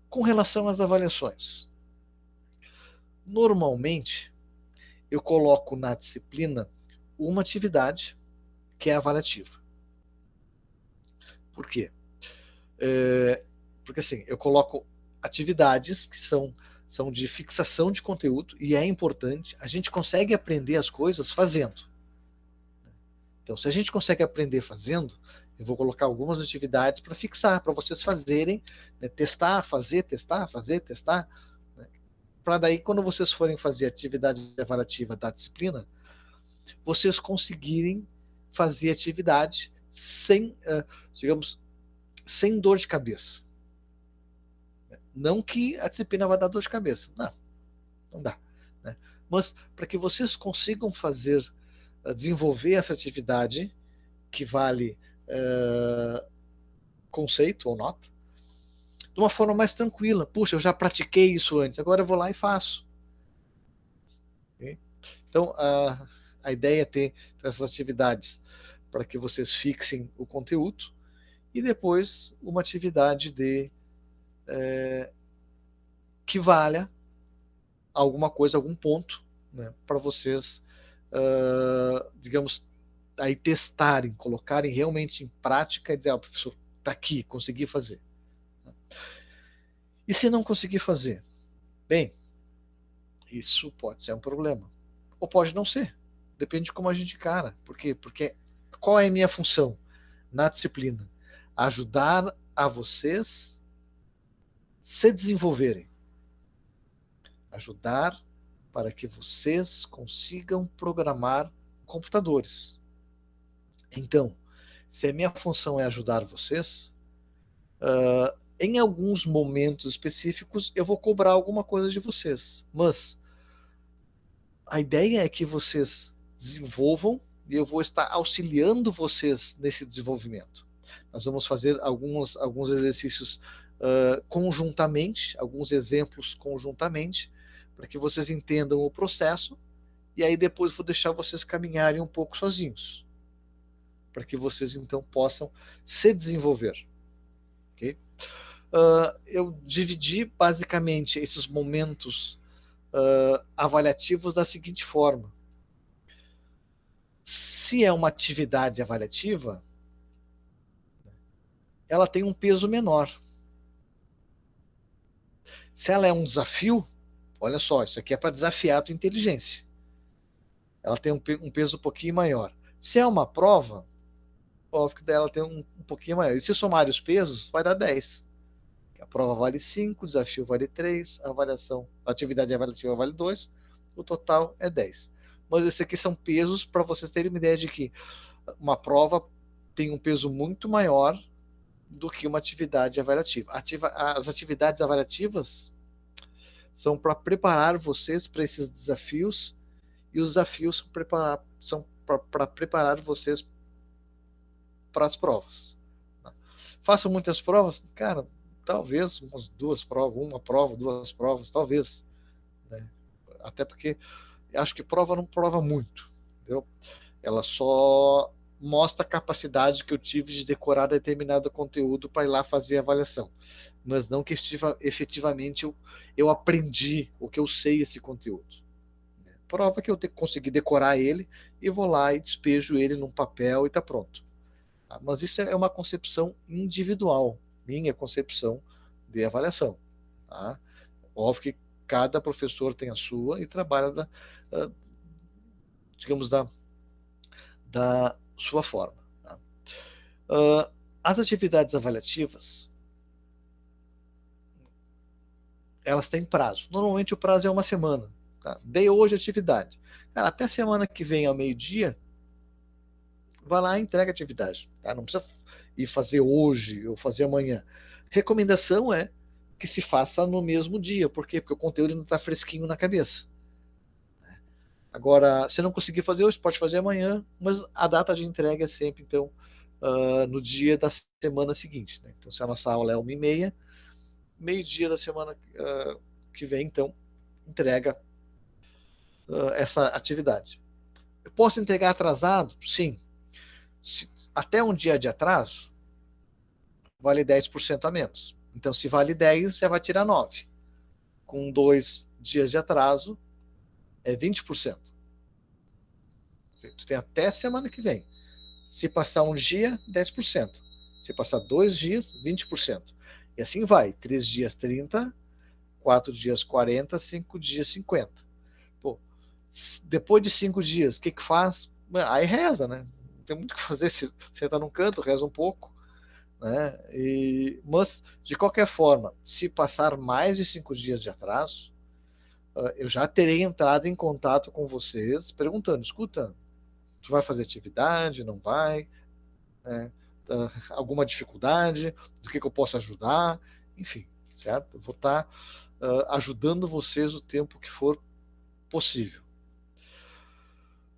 Com relação às avaliações, normalmente eu coloco na disciplina uma atividade que é avaliativa. Por quê? Porque assim, eu coloco atividades que são de fixação de conteúdo, e é importante, a gente consegue aprender as coisas fazendo. Então, se a gente consegue aprender fazendo, eu vou colocar algumas atividades para fixar, para vocês fazerem, né, testar, né, para daí, quando vocês forem fazer atividade avaliativa da disciplina, vocês conseguirem fazer atividade sem, digamos, sem dor de cabeça. Não que a disciplina vai dar dor de cabeça, não dá, né? Mas para que vocês consigam desenvolver essa atividade que vale conceito ou nota, de uma forma mais tranquila. Puxa, eu já pratiquei isso antes, agora eu vou lá e faço. Okay? Então, a ideia é ter essas atividades para que vocês fixem o conteúdo e depois uma atividade que valha alguma coisa, algum ponto, né, para vocês, digamos, aí testarem, colocarem realmente em prática e dizer, professor, está aqui, consegui fazer. E se não conseguir fazer? Bem, isso pode ser um problema. Ou pode não ser. Depende de como a gente encara. Por quê? Porque qual é a minha função na disciplina? Ajudar a vocês se desenvolverem. Ajudar para que vocês consigam programar computadores. Então, se a minha função é ajudar vocês, em alguns momentos específicos eu vou cobrar alguma coisa de vocês, mas a ideia é que vocês desenvolvam e eu vou estar auxiliando vocês nesse desenvolvimento. Nós vamos fazer alguns exercícios conjuntamente, alguns exemplos conjuntamente, para que vocês entendam o processo, e aí depois vou deixar vocês caminharem um pouco sozinhos, para que vocês então possam se desenvolver. Ok? Eu dividi basicamente esses momentos avaliativos da seguinte forma. Se é uma atividade avaliativa, ela tem um peso menor. Se ela é um desafio, olha só, isso aqui é para desafiar a tua inteligência. Ela tem um peso um pouquinho maior. Se é uma prova, óbvio que ela tem um pouquinho maior. E se somar os pesos, vai dar 10. A prova vale 5, o desafio vale 3, a atividade avaliativa vale 2, o total é 10. Mas esses aqui são pesos para vocês terem uma ideia de que uma prova tem um peso muito maior do que uma atividade avaliativa. As atividades avaliativas são para preparar vocês para esses desafios, e os desafios são para preparar vocês para as provas. Faço muitas provas? Cara, talvez umas 2 provas, 1 prova, 2 provas, talvez. Né? Até porque acho que prova não prova muito. Entendeu? Ela só mostra a capacidade que eu tive de decorar determinado conteúdo para ir lá fazer a avaliação. Mas não que efetivamente eu aprendi o que eu sei esse conteúdo. Prova que eu consegui decorar ele e vou lá e despejo ele num papel e está pronto. Tá? Mas isso é uma concepção individual, minha concepção de avaliação. Tá? Óbvio que cada professor tem a sua e trabalha digamos, da sua forma. Tá? As atividades avaliativas, elas têm prazo. Normalmente o prazo é 1 semana. Tá? Dei hoje a atividade. Cara, até semana que vem ao meio-dia, vai lá e entrega a atividade. Tá? Não precisa ir fazer hoje ou fazer amanhã. Recomendação é que se faça no mesmo dia. Por quê? Porque o conteúdo não está fresquinho na cabeça. Agora, se não conseguir fazer hoje, pode fazer amanhã, mas a data de entrega é sempre, então, no dia da semana seguinte. Né? Então, se a nossa aula é 1h30, meio-dia da semana que vem, então, entrega essa atividade. Eu posso entregar atrasado? Sim. Até um dia de atraso, vale 10% a menos. Então, se vale 10, já vai tirar 9. Com 2 dias de atraso, é 20%. Tu tem até semana que vem. Se passar um dia, 10%. Se passar 2 dias, 20%. E assim vai. 3 dias, 30%. 4 dias, 40%. 5 dias, 50%. Pô, depois de 5 dias, o que faz? Aí reza, né? Não tem muito o que fazer. Se você tá num canto, reza um pouco. Né? Mas, de qualquer forma, se passar mais de 5 dias de atraso, eu já terei entrado em contato com vocês perguntando, escuta, tu vai fazer atividade, não vai? Alguma dificuldade? Do que eu posso ajudar? Enfim, certo? Eu vou estar ajudando vocês o tempo que for possível.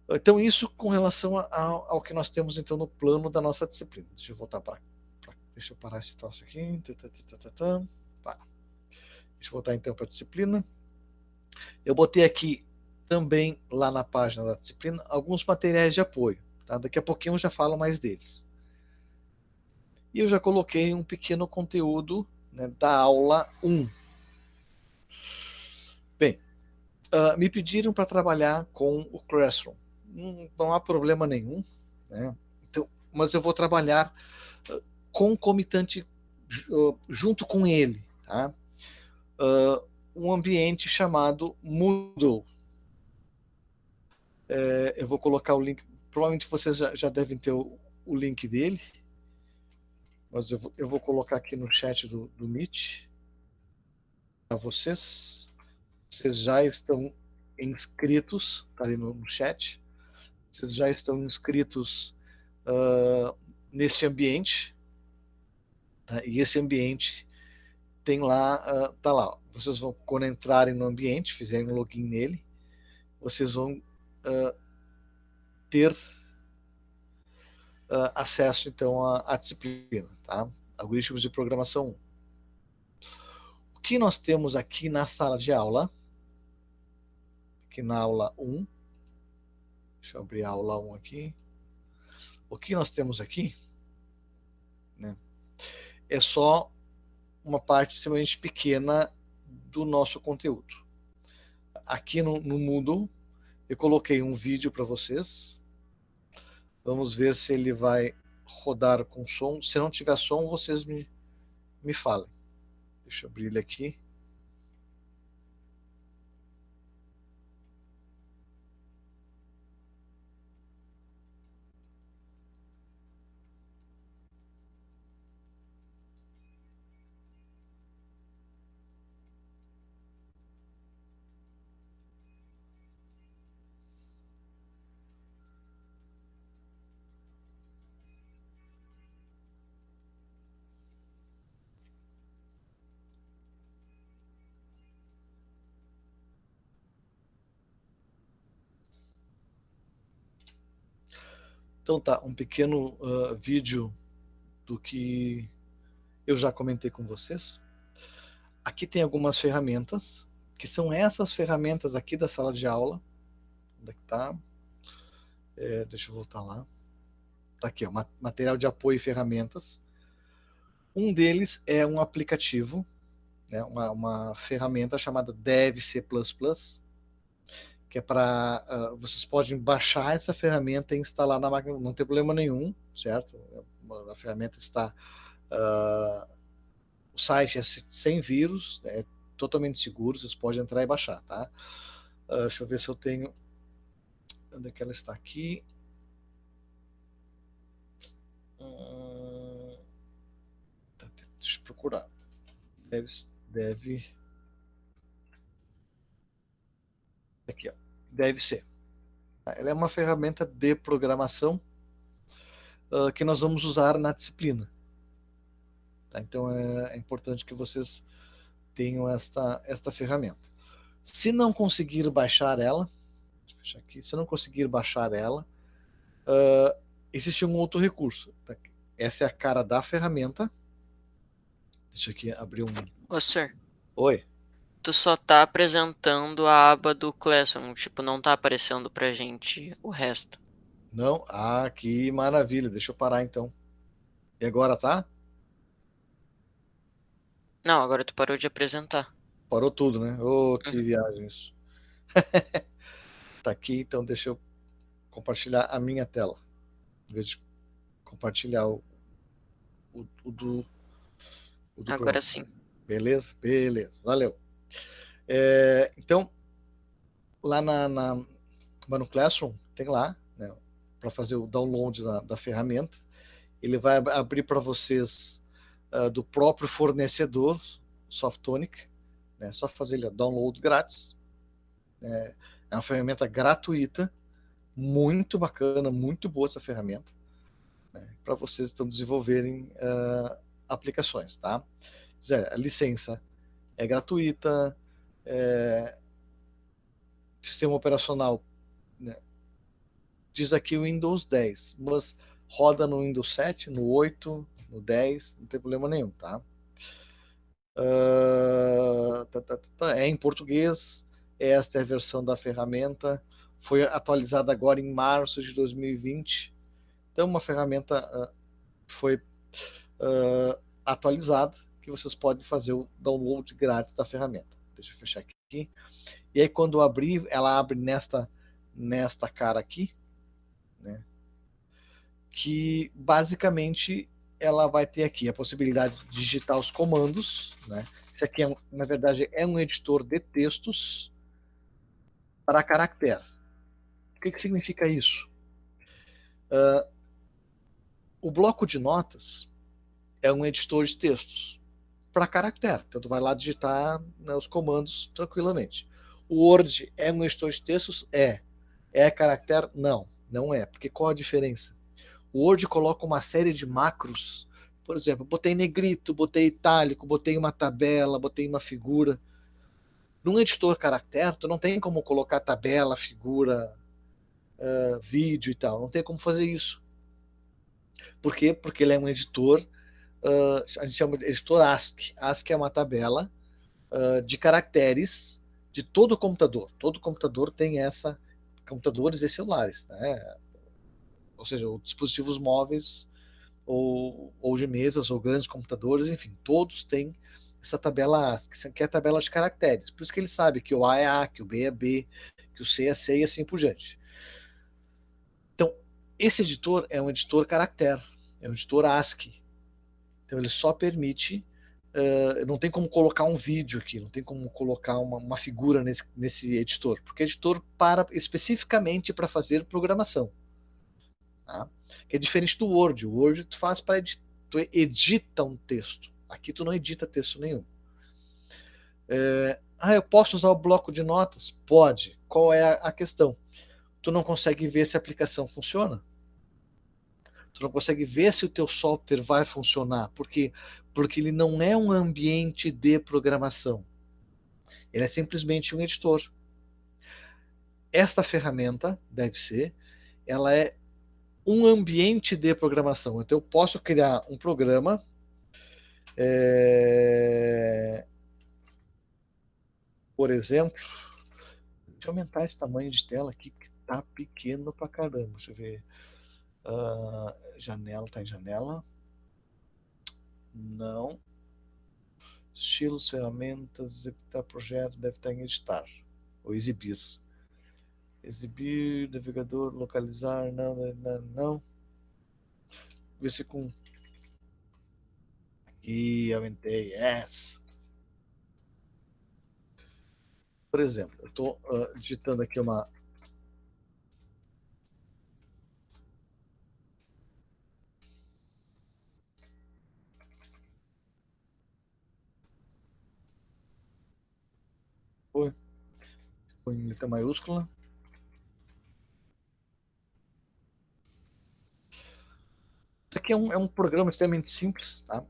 Então, isso com relação ao que nós temos então no plano da nossa disciplina. Deixa eu voltar para... Deixa eu parar esse troço aqui. Para. Deixa eu voltar então para a disciplina. Eu botei aqui também, lá na página da disciplina, alguns materiais de apoio. Tá? Daqui a pouquinho eu já falo mais deles. E eu já coloquei um pequeno conteúdo, né, da aula 1. Bem, me pediram para trabalhar com o Classroom. Não há problema nenhum, né? Então, mas eu vou trabalhar concomitante junto com ele. Tá? Um ambiente chamado Moodle. Eu vou colocar o link, provavelmente vocês já devem ter o link dele, mas eu vou colocar aqui no chat do Meet para vocês. Vocês já estão inscritos, tá ali no chat, vocês já estão inscritos neste ambiente, tá? E esse ambiente tem lá, tá lá, vocês vão, quando entrarem no ambiente, fizerem um login nele, vocês vão ter acesso então à disciplina, tá? Algoritmos de programação 1. O que nós temos aqui na sala de aula? Aqui na aula 1. Deixa eu abrir a aula 1 aqui. O que nós temos aqui, né, é só uma parte extremamente pequena do nosso conteúdo. Aqui no Moodle, eu coloquei um vídeo para vocês. Vamos ver se ele vai rodar com som. Se não tiver som, vocês me falem. Deixa eu abrir ele aqui. Então tá, um pequeno vídeo do que eu já comentei com vocês. Aqui tem algumas ferramentas, que são essas ferramentas aqui da sala de aula. Onde é que tá? Deixa eu voltar lá. Tá aqui, ó, material de apoio e ferramentas. Um deles é um aplicativo, né, uma ferramenta chamada DevC++, que é para vocês podem baixar essa ferramenta e instalar na máquina, não tem problema nenhum, certo? A ferramenta está o site é sem vírus, é totalmente seguro, vocês podem entrar e baixar, tá? Deixa eu ver se eu tenho, onde é que ela está aqui? Deixa eu procurar. Deve aqui, ó. Deve ser. Ela é uma ferramenta de programação que nós vamos usar na disciplina. Tá? Então é importante que vocês tenham esta ferramenta. Se não conseguir baixar ela, deixa eu fechar aqui. Se não conseguir baixar ela, existe um outro recurso. Tá? Essa é a cara da ferramenta. Deixa eu aqui abrir um. Ô, senhor. Oi. Tu só tá apresentando a aba do Classroom, tipo, não tá aparecendo pra gente o resto. Não? Ah, que maravilha. Deixa eu parar então. E agora tá? Não, agora tu parou de apresentar. Parou tudo, né? Oh, que viagem isso. Tá aqui, então deixa eu compartilhar a minha tela. Em vez de compartilhar o do Agora programa. sim. Beleza? Beleza. Valeu. Então, lá no Classroom, tem lá, né, para fazer o download da ferramenta. Ele vai abrir para vocês do próprio fornecedor, Softonic. Né, só fazer ele download grátis. É uma ferramenta gratuita, muito bacana, muito boa essa ferramenta, né, para vocês estão desenvolverem aplicações, tá? A licença é gratuita, sistema operacional, né, diz aqui o Windows 10, mas roda no Windows 7, no 8, no 10, não tem problema nenhum, tá? É em português, esta é a versão da ferramenta, foi atualizada agora em março de 2020, então uma ferramenta foi atualizada, que vocês podem fazer o download grátis da ferramenta. Deixa eu fechar aqui. E aí quando abrir, ela abre nesta cara aqui, né? Que basicamente ela vai ter aqui a possibilidade de digitar os comandos, né? Isso aqui na verdade é um editor de textos para caractere. O que significa isso? O bloco de notas é um editor de textos para caractere. Então, tu vai lá digitar, né, os comandos tranquilamente. O Word é um editor de textos? É caractere? Não é. Porque qual a diferença? O Word coloca uma série de macros. Por exemplo, botei negrito, botei itálico, botei uma tabela, botei uma figura. Num editor caractere, tu não tem como colocar tabela, figura, vídeo e tal. Não tem como fazer isso. Por quê? Porque ele é um editor, a gente chama de editor ASCII. ASCII é uma tabela de caracteres de todo computador. Todo computador tem computadores e celulares, né? Ou seja, dispositivos móveis ou de mesas ou grandes computadores, enfim, todos têm essa tabela ASCII, que é a tabela de caracteres. Por isso que ele sabe que o A é A, que o B é B, que o C é C e assim por diante. Então, esse editor é um editor caractere, é um editor ASCII. Então, ele só permite. Não tem como colocar um vídeo aqui, não tem como colocar uma figura nesse editor, porque é editor especificamente para fazer programação. Tá? Que é diferente do Word. O Word tu faz para tu edita um texto. Aqui tu não edita texto nenhum. Eu posso usar o bloco de notas? Pode. Qual é a questão? Tu não consegue ver se a aplicação funciona. Tu não consegue ver se o teu software vai funcionar. Por quê? Porque ele não é um ambiente de programação. Ele é simplesmente um editor. Esta ferramenta, deve ser, ela é um ambiente de programação. Então eu posso criar um programa por exemplo, deixa eu aumentar esse tamanho de tela aqui que tá pequeno pra caramba. Deixa eu ver. Janela, tá em janela? Não. Estilos, ferramentas, executar projeto, deve estar em editar. Ou exibir. Exibir, navegador, localizar, não. Vê se com. Aqui, aumentei, yes. Por exemplo, eu estou digitando aqui uma. Põe em letra maiúscula. Isso aqui é um programa extremamente simples, tá?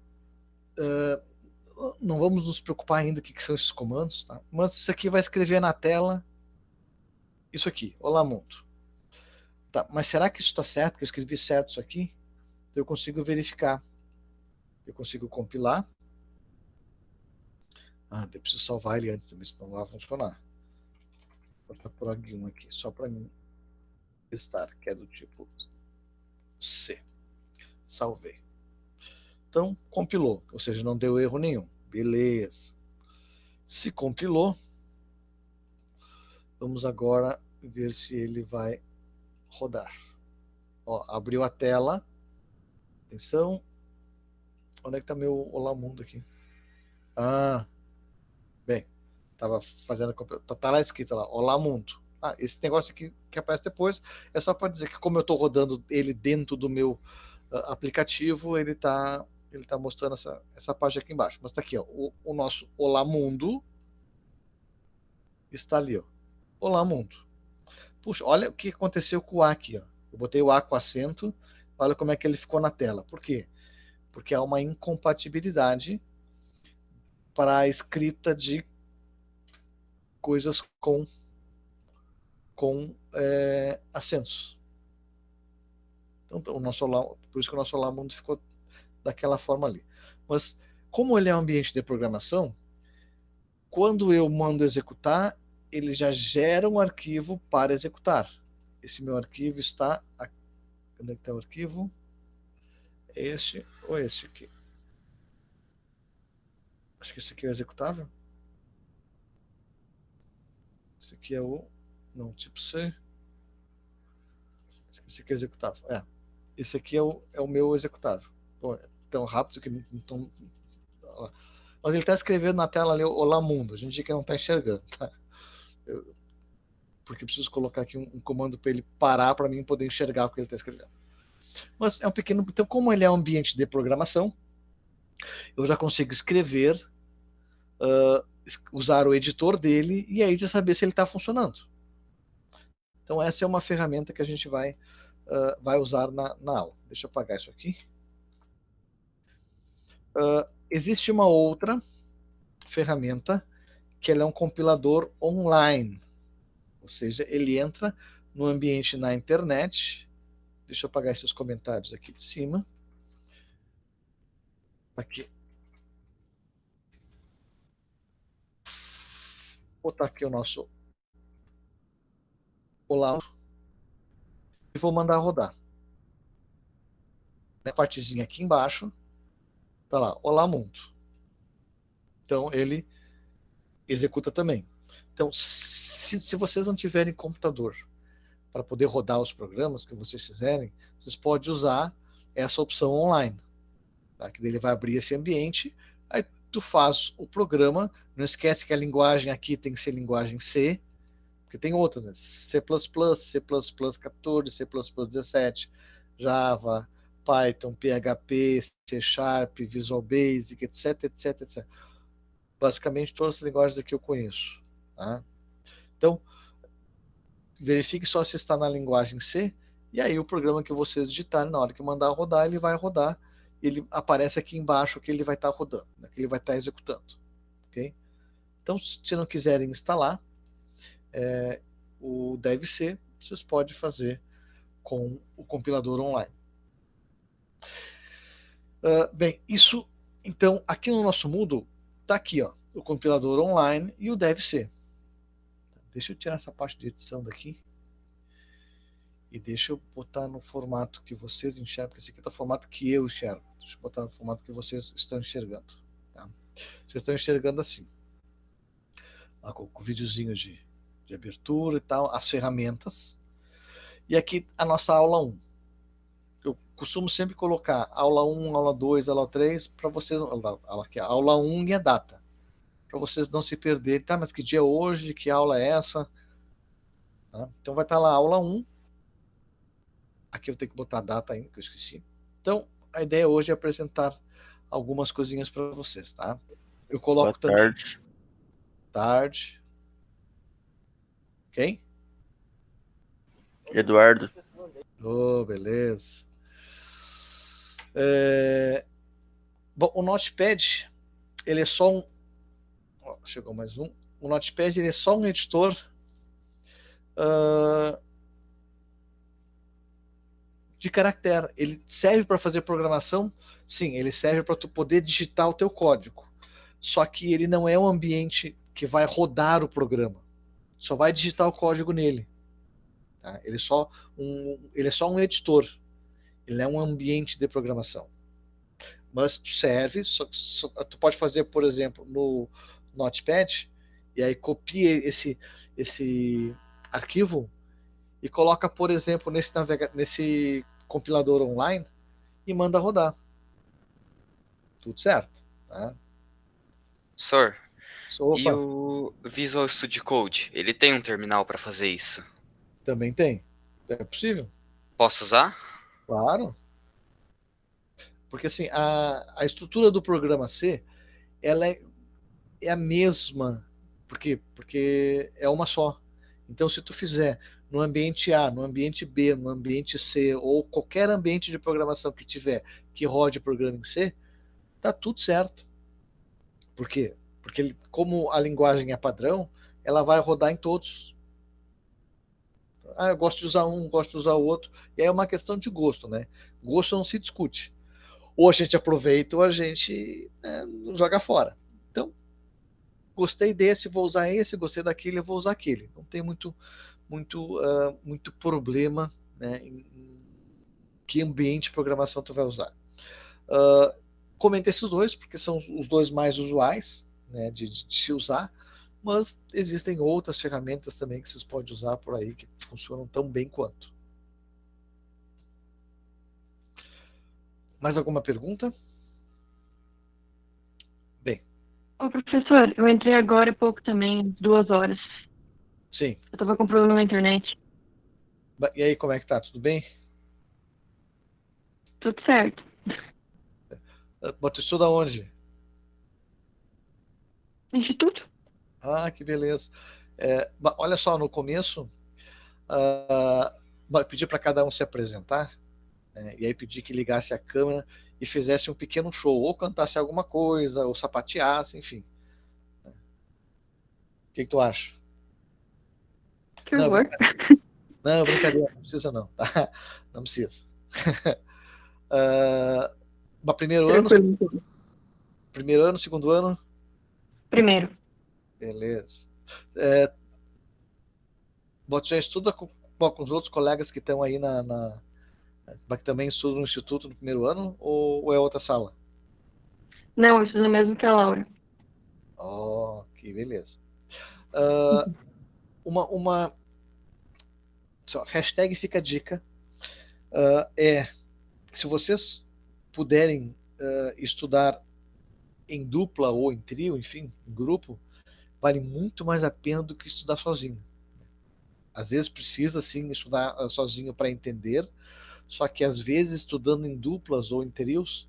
Não vamos nos preocupar ainda o que são esses comandos, tá? Mas isso aqui vai escrever na tela isso aqui, olá mundo. Tá, mas será que isso está certo? Que eu escrevi certo isso aqui? Então eu consigo verificar. Eu consigo compilar. Eu preciso salvar ele antes também, senão não vai funcionar. Vou botar prog 1 aqui, só para mim testar, que é do tipo C. Salvei. Então, compilou, ou seja, não deu erro nenhum. Beleza. Se compilou, vamos agora ver se ele vai rodar. Ó, abriu a tela. Atenção. Onde é que está meu Olá Mundo aqui? Bem, estava fazendo. Tá lá escrito lá, Olá Mundo. Esse negócio aqui que aparece depois é só para dizer que como eu estou rodando ele dentro do meu aplicativo, ele está mostrando essa página aqui embaixo. Mas está aqui, ó, o nosso Olá Mundo está ali, ó. Olá Mundo. Puxa, olha o que aconteceu com o A aqui, ó. Eu botei o A com acento, olha como é que ele ficou na tela. Por quê? Porque há uma incompatibilidade para a escrita de coisas com acentos. Então, por isso que o nosso Olá Mundo ficou daquela forma ali. Mas, como ele é um ambiente de programação, quando eu mando executar, ele já gera um arquivo para executar. Esse meu arquivo está... Onde é que está o arquivo? Este ou esse aqui? Acho que esse aqui é o executável. Esse aqui é o... Não, tipo C. Esse aqui é o executável. Esse aqui é o meu executável. Pô, é tão rápido que não... Mas ele está escrevendo na tela ali, Olá Mundo. A gente que não está enxergando, tá? Porque eu preciso colocar aqui um comando para ele parar para mim poder enxergar o que ele está escrevendo. Mas é um pequeno... Então, como ele é um ambiente de programação, eu já consigo escrever, usar o editor dele e aí já saber se ele está funcionando. Então, essa é uma ferramenta que a gente vai usar na aula. Deixa eu apagar isso aqui. Existe uma outra ferramenta que ela é um compilador online. Ou seja, ele entra no ambiente na internet. Deixa eu apagar esses comentários aqui de cima. Aqui. botar aqui o nosso Olá e vou mandar rodar. Na partezinha aqui embaixo, tá lá, Olá Mundo. Então ele executa também. Então, se vocês não tiverem computador para poder rodar os programas que vocês fizerem, vocês podem usar essa opção online. Tá? Que daí ele vai abrir esse ambiente, aí tu faz o programa, não esquece que a linguagem aqui tem que ser linguagem C, porque tem outras, né? C++, C++14, C++17, Java, Python, PHP, C Sharp, Visual Basic, etc, etc, etc. Basicamente todas as linguagens aqui eu conheço. Tá? Então, verifique só se está na linguagem C, e aí o programa que vocês digitarem, na hora que mandar rodar, ele vai rodar, ele aparece aqui embaixo que ele vai estar rodando, né, que ele vai estar executando. Okay? Então, se não quiserem instalar, o deve ser, vocês podem fazer com o compilador online. Bem, isso, então, aqui no nosso Moodle, está aqui, ó, o compilador online e o deve ser. Deixa eu tirar essa parte de edição daqui. E deixa eu botar no formato que vocês enxergam, porque esse aqui está no formato que eu enxergo. Deixa eu botar no formato que vocês estão enxergando. Tá? Vocês estão enxergando assim. Lá, com o videozinho de abertura e tal, as ferramentas. E aqui a nossa aula 1. Eu costumo sempre colocar aula 1, aula 2, aula 3, para vocês. Aqui, aula 1 e a data. Para vocês não se perderem. Tá, mas que dia é hoje? Que aula é essa? Tá? Então vai estar lá aula 1. Aqui eu tenho que botar a data ainda, que eu esqueci. Então, a ideia hoje é apresentar algumas coisinhas para vocês, tá? Eu coloco Boa tarde. Tarde. Quem? Eduardo. Oh, beleza. Bom, o Notepad, ele é só um... Oh, chegou mais um. O Notepad, ele é só um editor... de caractere. Ele serve para fazer programação? Sim, ele serve para tu poder digitar o teu código. Só que ele não é um ambiente que vai rodar o programa. Só vai digitar o código nele. Tá? Ele é só um editor. Ele é um ambiente de programação. Mas serve, tu pode fazer, por exemplo, no Notepad, e aí copia esse arquivo e coloca, por exemplo, nesse compilador online e manda rodar. Tudo certo. Tá? Sir, Opa. e o Visual Studio Code, ele tem um terminal para fazer isso? Também tem. É possível. Posso usar? Claro. Porque assim, a estrutura do programa C, ela é a mesma. Por quê? Porque é uma só. Então, se tu fizer no ambiente A, no ambiente B, no ambiente C, ou qualquer ambiente de programação que tiver que rode programa em C, tá tudo certo. Por quê? Porque como a linguagem é padrão, ela vai rodar em todos. Eu gosto de usar um, gosto de usar o outro. E aí é uma questão de gosto, né? Gosto não se discute. Ou a gente aproveita ou a gente joga fora. Então, gostei desse, vou usar esse, gostei daquele, eu vou usar aquele. Não tem muito problema, né, em que ambiente de programação tu vai usar. Comenta esses dois, porque são os dois mais usuais, né, de se usar, mas existem outras ferramentas também que vocês podem usar por aí que funcionam tão bem quanto. Mais alguma pergunta? Bem. Ô, professor, eu entrei agora há pouco também, 2 horas. Sim. Eu tava com problema na internet. E aí, como é que tá? Tudo bem? Tudo certo. Mas tu estuda onde? Instituto? Ah, que beleza. Olha só, no começo, pedi para cada um se apresentar, né, e aí pedi que ligasse a câmera e fizesse um pequeno show, ou cantasse alguma coisa, ou sapateasse, enfim. O que tu acha? Que horror. Não, brincadeira, não precisa não, tá? Não precisa. Primeiro ano, segundo ano? Primeiro. Beleza. Você já estuda com os outros colegas que estão aí que também estudam no instituto no primeiro ano, ou é outra sala? Não, eu estudo mesmo que a Laura. Oh, que beleza. Só, hashtag fica a dica. Se vocês puderem estudar em dupla ou em trio, enfim, em grupo, vale muito mais a pena do que estudar sozinho. Às vezes precisa sim estudar sozinho para entender, só que às vezes estudando em duplas ou em trios,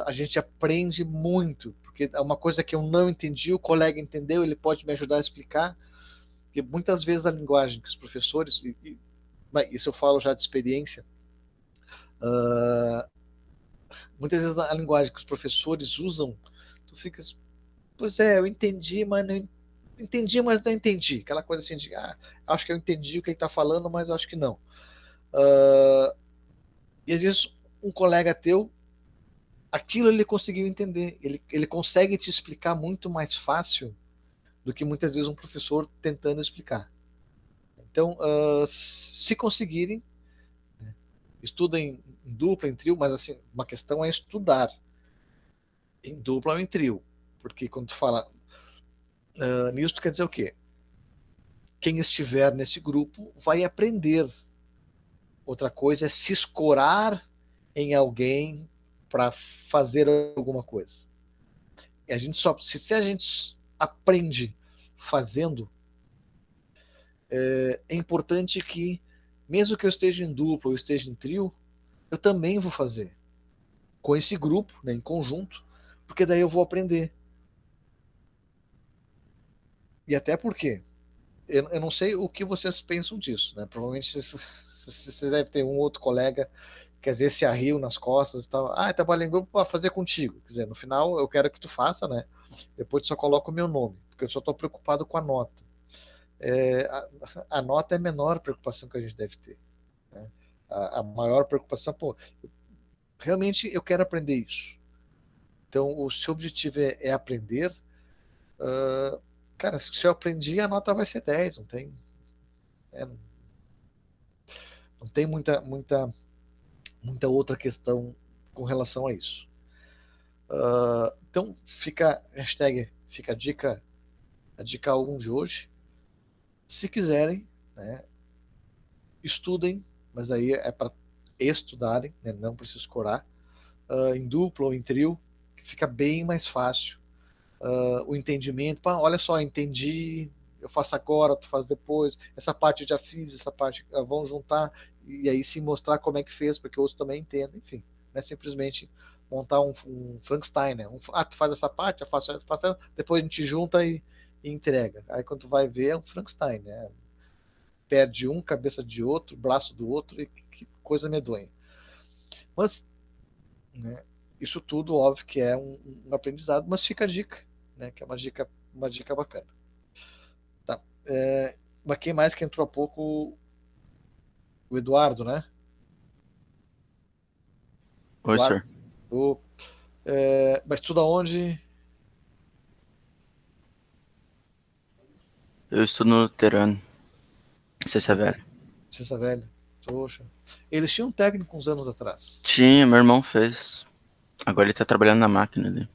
a gente aprende muito, porque é uma coisa que eu não entendi, o colega entendeu, ele pode me ajudar a explicar, porque muitas vezes a linguagem que os professores, isso eu falo já de experiência, muitas vezes a linguagem que os professores usam, tu fica, pois é, eu entendi, mas não entendi. Aquela coisa assim de, acho que eu entendi o que ele está falando, mas eu acho que não. E às vezes um colega teu, aquilo ele conseguiu entender, ele consegue te explicar muito mais fácil do que muitas vezes um professor tentando explicar. Então, se conseguirem, estudem em dupla, em trio, mas assim, uma questão é estudar em dupla ou em trio, porque quando tu fala nisso, tu quer dizer o quê? Quem estiver nesse grupo vai aprender. Outra coisa é se escorar em alguém para fazer alguma coisa. E a gente se a gente aprende fazendo, é importante que, mesmo que eu esteja em dupla ou esteja em trio, eu também vou fazer com esse grupo, né, em conjunto, porque daí eu vou aprender. E até porque eu não sei o que vocês pensam disso, né? Provavelmente você deve ter um outro colega que às vezes se arriu nas costas e tal. Trabalha em grupo para fazer contigo. Quer dizer, no final eu quero que tu faça, né? Depois tu só coloca o meu nome, porque eu só estou preocupado com a nota. A nota é a menor preocupação que a gente deve ter, né? A maior preocupação, realmente eu quero aprender isso. Então, o seu objetivo é aprender. Cara, se eu aprendi, a nota vai ser 10, não tem. Não tem muita outra questão com relação a isso. Então, hashtag fica a dica 1 de hoje. Se quiserem, né, estudem, mas aí é para estudarem, né, não para se escorar, em dupla ou em trio, que fica bem mais fácil o entendimento. Olha só, entendi, eu faço agora, tu faz depois, essa parte eu já fiz, essa parte vão juntar, e aí sim mostrar como é que fez, para que outros também entendam, enfim, não é simplesmente montar um Frankenstein, né? Tu faz essa parte, eu faço essa, depois a gente junta e entrega. Aí quando tu vai ver, é um Frankenstein, né? Perde um, cabeça de outro, braço do outro, e que coisa medonha. Mas, né, isso tudo, óbvio que é um aprendizado, mas fica a dica, né, que é uma dica bacana. Tá. Mas quem mais que entrou há pouco? O Eduardo, né? Oi, Eduardo. senhor. Mas estuda onde? Eu estudo no Luterano. Cessa Velha. Cessa Velha. Poxa. Eles tinham um técnico uns anos atrás. Tinha, meu irmão fez. Agora ele tá trabalhando na máquina ali.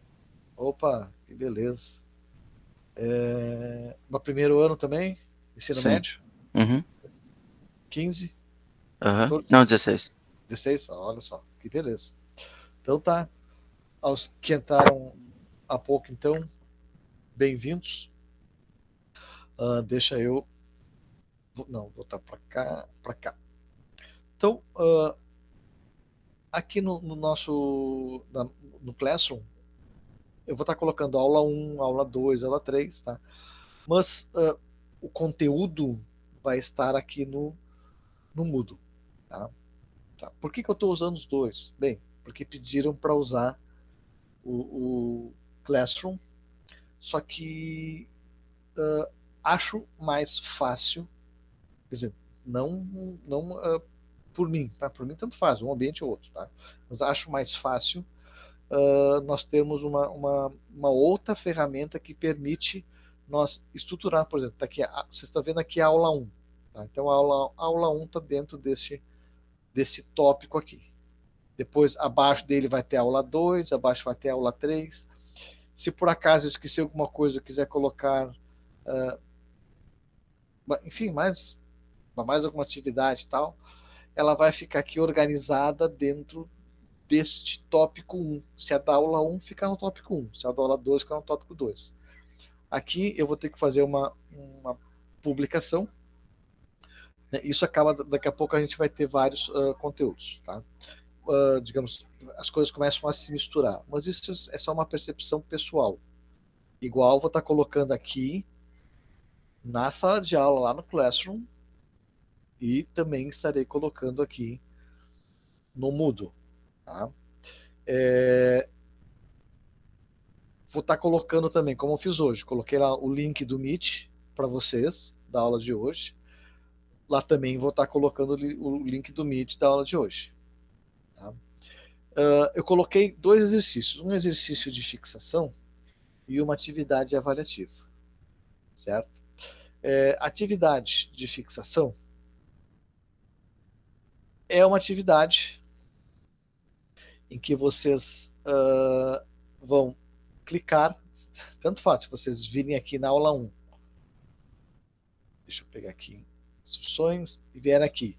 Opa, que beleza. No primeiro ano também? Ensino Sim. médio? Uhum. 15? Uhum. Não, 16. 16? Olha só, que beleza. Então tá. Aos que entraram há pouco, então, bem-vindos. Deixa eu... Não, voltar para cá. Então, aqui no nosso... no Classroom, eu vou estar colocando aula 1, aula 2, aula 3, tá? Mas o conteúdo vai estar aqui no Moodle, tá? Por que eu estou usando os dois? Bem, porque pediram para usar o Classroom, só que acho mais fácil, quer dizer, não por mim, tá? Por mim tanto faz, um ambiente ou outro, tá? Mas acho mais fácil nós termos uma outra ferramenta que permite nós estruturar, por exemplo, tá aqui, vocês estão vendo aqui a aula 1. Tá? Então, a aula 1 está dentro desse tópico aqui. Depois, abaixo dele vai ter a aula 2, abaixo vai ter a aula 3. Se por acaso eu esqueci alguma coisa, eu quiser colocar, enfim, mais alguma atividade e tal, ela vai ficar aqui organizada dentro deste tópico 1. Se a da aula 1 ficar no tópico 1, se a da aula 2 ficar no tópico 2. Aqui eu vou ter que fazer uma publicação. Né? Isso acaba, daqui a pouco a gente vai ter vários conteúdos. Tá? Digamos, as coisas começam a se misturar. Mas isso é só uma percepção pessoal. Igual vou estar colocando aqui na sala de aula, lá no Classroom, e também estarei colocando aqui no Moodle. Tá? Vou estar colocando também, como eu fiz hoje, coloquei lá o link do Meet para vocês, da aula de hoje. Lá também vou estar colocando o link do Meet da aula de hoje. Tá? Eu coloquei 2 exercícios, um exercício de fixação e uma atividade avaliativa, certo? Atividade de fixação é uma atividade em que vocês vão clicar, tanto faz se vocês virem aqui na aula 1. Deixa eu pegar aqui instruções e vier aqui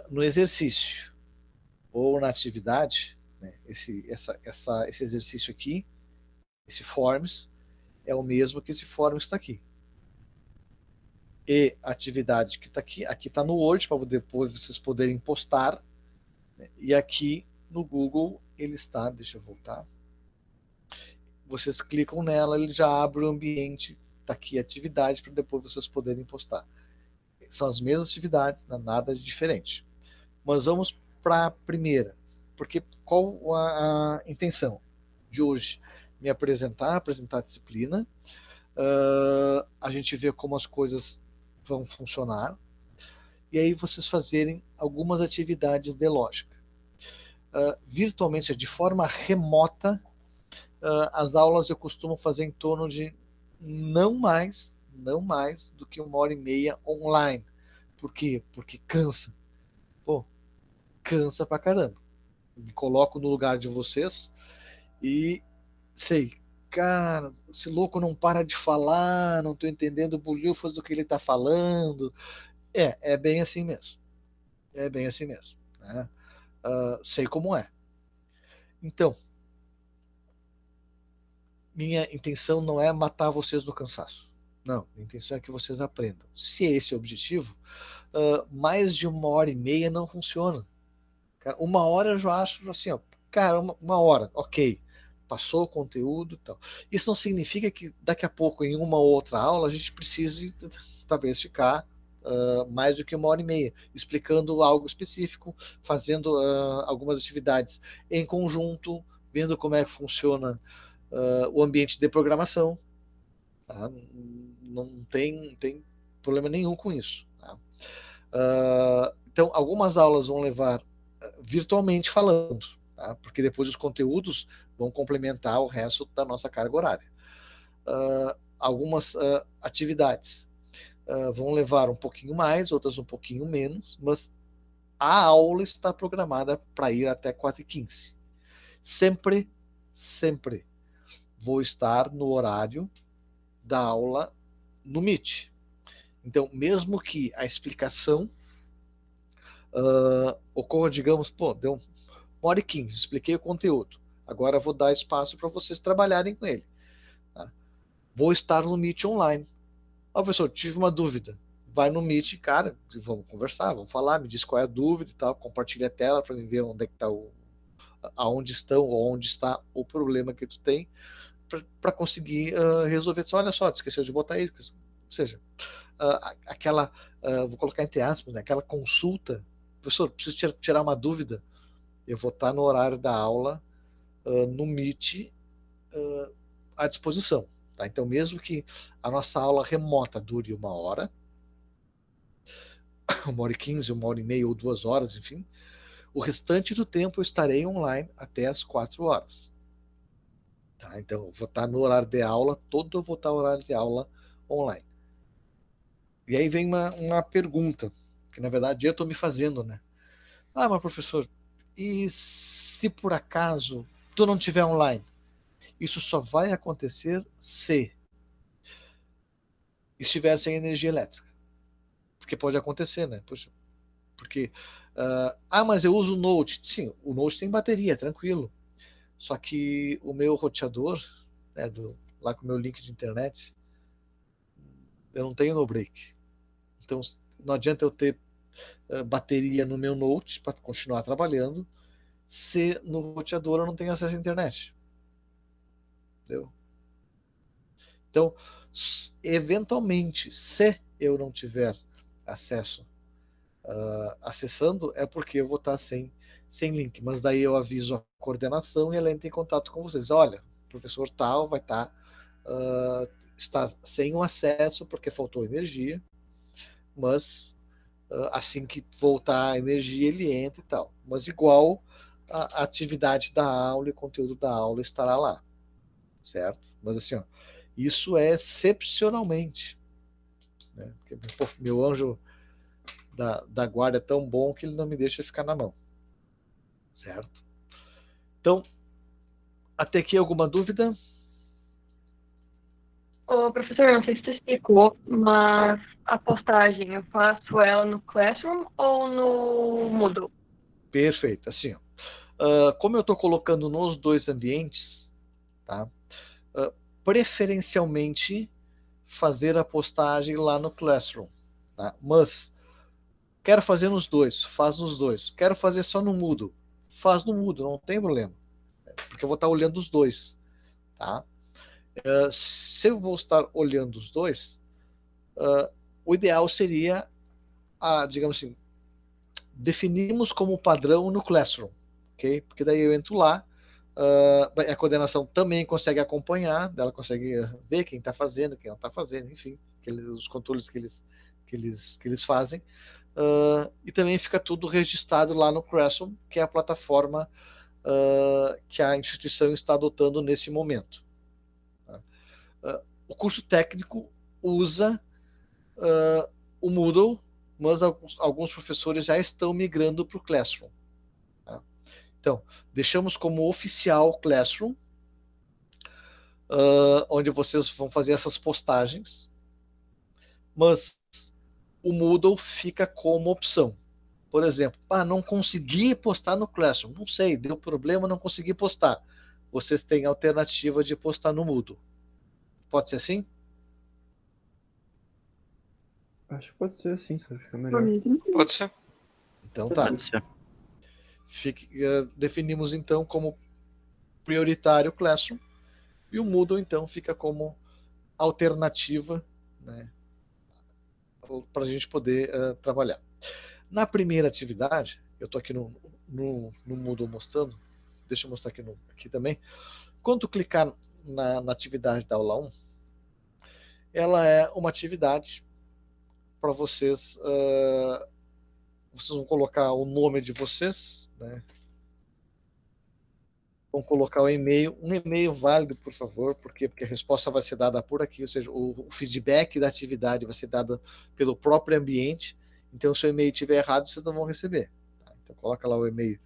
no exercício ou na atividade, né, esse exercício aqui, esse Forms, é o mesmo que esse Forms está aqui. E a atividade que está aqui está no Word, para depois vocês poderem postar, né, e aqui no Google ele está, deixa eu voltar, vocês clicam nela, ele já abre o ambiente, está aqui a atividade, para depois vocês poderem postar. São as mesmas atividades, não é nada de diferente. Mas vamos para a primeira, porque qual a intenção de hoje? Me apresentar a disciplina, a gente vê como as coisas vão funcionar, e aí vocês fazerem algumas atividades de lógica. Virtualmente, de forma remota, as aulas eu costumo fazer em torno de não mais do que 1h30 online. Por quê? Porque cansa. Pô, cansa pra caramba. Me coloco no lugar de vocês e sei, cara, esse louco não para de falar, não tô entendendo bolhufas do que ele tá falando. É bem assim mesmo. É bem assim mesmo. Né? Sei como é. Então, minha intenção não é matar vocês no cansaço. Não, a intenção é que vocês aprendam. Se esse é o objetivo, mais de 1h30 não funciona. Cara, 1 hora eu já acho assim, ó, cara, uma hora, ok. Passou o conteúdo e tal. Isso não significa que daqui a pouco, em uma ou outra aula, a gente precise, talvez, ficar mais do que 1h30, explicando algo específico, fazendo algumas atividades em conjunto, vendo como é que funciona o ambiente de programação. Tá? Não tem problema nenhum com isso. Tá? Então, algumas aulas vão levar virtualmente falando, tá? Porque depois os conteúdos vão complementar o resto da nossa carga horária. Algumas atividades vão levar um pouquinho mais, outras um pouquinho menos, mas a aula está programada para ir até 4h15. Sempre vou estar no horário da aula no Meet. Então, mesmo que a explicação ocorra, digamos, deu 1h15, expliquei o conteúdo, agora vou dar espaço para vocês trabalharem com ele. Tá? Vou estar no Meet online. Professor, tive uma dúvida. Vai no Meet, cara, vamos conversar, vamos falar, me diz qual é a dúvida e tal, compartilha a tela para ver onde é que está aonde estão ou onde está o problema que tu tem, para conseguir resolver. Olha só, tu esqueceu de botar isso. Ou seja, aquela, vou colocar entre aspas, né, aquela consulta, professor, preciso tirar uma dúvida, eu vou estar no horário da aula, no Meet, à disposição. Tá? Então, mesmo que a nossa aula remota dure 1 hora, 1h15, 1h30 ou 2 horas, enfim, o restante do tempo eu estarei online até as 4 horas. Tá? Então, eu vou estar no horário de aula, todo eu vou estar no horário de aula online. E aí vem uma pergunta, que na verdade eu estou me fazendo, né? Ah, mas professor, e se por acaso tu não tiver online? Isso só vai acontecer se estiver sem energia elétrica. Porque pode acontecer, né? Poxa, porque, mas eu uso o Note. Sim, o Note tem bateria, tranquilo. Só que o meu roteador, né, lá com o meu link de internet, eu não tenho no break. Então, não adianta eu ter bateria no meu Note para continuar trabalhando se no roteador eu não tenho acesso à internet. Entendeu? Então, eventualmente, se eu não tiver acesso acessando, é porque eu vou estar sem link. Mas daí eu aviso a coordenação e ela entra em contato com vocês. Olha, o professor tal vai estar está sem o acesso porque faltou energia, mas assim que voltar a energia ele entra e tal. Mas igual a atividade da aula e o conteúdo da aula estará lá, certo? Mas assim, ó, isso é excepcionalmente, né? Porque, pô, meu anjo da guarda é tão bom que ele não me deixa ficar na mão, certo? Então, até aqui alguma dúvida? Ô, professor, não sei se você explicou, mas a postagem eu faço ela no Classroom ou no Moodle? Perfeito, assim, ó. Como eu estou colocando nos dois ambientes, tá? Preferencialmente fazer a postagem lá no Classroom, tá? Mas quero fazer nos dois, faz nos dois. Quero fazer só no Moodle, faz no Moodle, não tem problema, porque eu vou estar olhando os dois, tá? Se eu vou estar olhando os dois, o ideal seria, digamos assim, definimos como padrão no Classroom, ok? Porque daí eu entro lá, a coordenação também consegue acompanhar, ela consegue ver quem está fazendo, quem não está fazendo, enfim, os controles que eles fazem, e também fica tudo registrado lá no Classroom, que é a plataforma que a instituição está adotando nesse momento. O curso técnico usa o Moodle, mas alguns professores já estão migrando para o Classroom. Tá? Então, deixamos como oficial o Classroom, onde vocês vão fazer essas postagens, mas o Moodle fica como opção. Por exemplo, não consegui postar no Classroom, não sei, deu problema, não consegui postar. Vocês têm a alternativa de postar no Moodle. Pode ser assim? Acho que pode ser assim, só fica melhor. Pode ser. Então tá. Pode ser. Definimos então como prioritário o Classroom e o Moodle então fica como alternativa, né, para a gente poder trabalhar. Na primeira atividade, eu estou aqui no Moodle mostrando, deixa eu mostrar aqui também. Quando tu clicar na atividade da aula 1, ela é uma atividade para vocês, vocês vão colocar o nome de vocês, né? Vão colocar o e-mail, um e-mail válido, por favor, porque a resposta vai ser dada por aqui, ou seja, o feedback da atividade vai ser dado pelo próprio ambiente. Então, se o e-mail estiver errado, vocês não vão receber. Tá? Então, coloca lá o e-mail.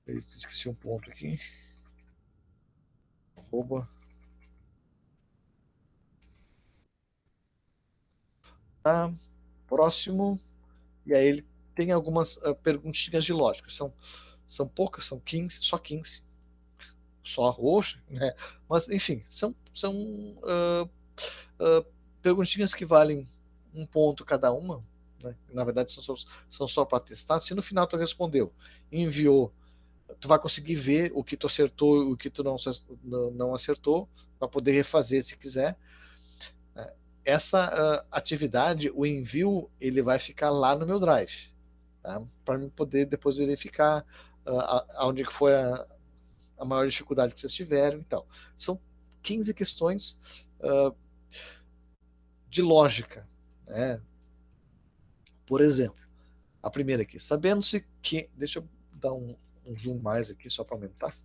Eu esqueci um ponto aqui. @ Tá? Próximo. E aí ele tem algumas perguntinhas de lógica. São poucas, são 15, só 15. Só hoje, né? Mas, enfim, são perguntinhas que valem um ponto cada uma, né? Na verdade são só para testar. Se no final tu respondeu, enviou, tu vai conseguir ver o que tu acertou e o que tu não acertou, para poder refazer se quiser. Essa atividade, o envio, ele vai ficar lá no meu Drive, tá? Para mim poder depois verificar aonde que foi a maior dificuldade que vocês tiveram e tal. São 15 questões de lógica, né? Por exemplo, a primeira aqui, sabendo-se que, deixa eu dar um zoom mais aqui só para aumentar.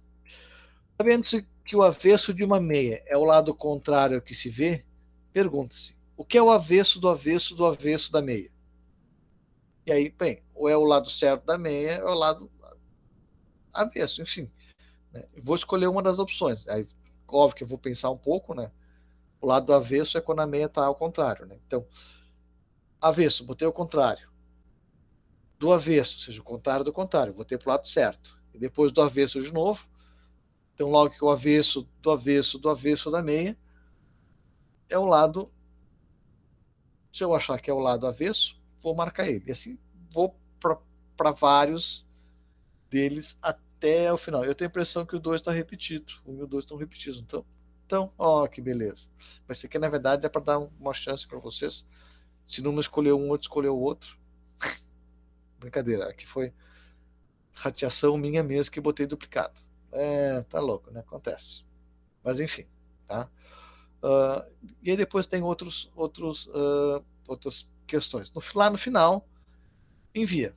Sabendo-se que o avesso de uma meia é o lado contrário que se vê, pergunta-se, o que é o avesso do avesso do avesso da meia? E aí, bem, ou é o lado certo da meia, ou é o lado avesso, enfim. Né? Vou escolher uma das opções. Aí, óbvio que eu vou pensar um pouco, né? O lado do avesso é quando a meia está ao contrário, né? Então, avesso, botei ao contrário. Do avesso, ou seja, o contrário do contrário, botei para o lado certo. E depois do avesso de novo. Então, logo que o avesso do avesso do avesso da meia é o lado. Se eu achar que é o lado avesso, vou marcar ele. E assim vou para vários deles até o final. Eu tenho a impressão que o 2 está repetido. O 1 e o 2 estão repetidos. Então, ó, que beleza. Mas isso aqui, na verdade, é para dar uma chance para vocês. Se não escolheu um, outro escolheu o outro. Brincadeira. Aqui foi rateação minha mesmo que botei duplicado. Tá louco, né? Acontece. Mas enfim, tá? E aí depois tem outras questões. Lá no final, envia.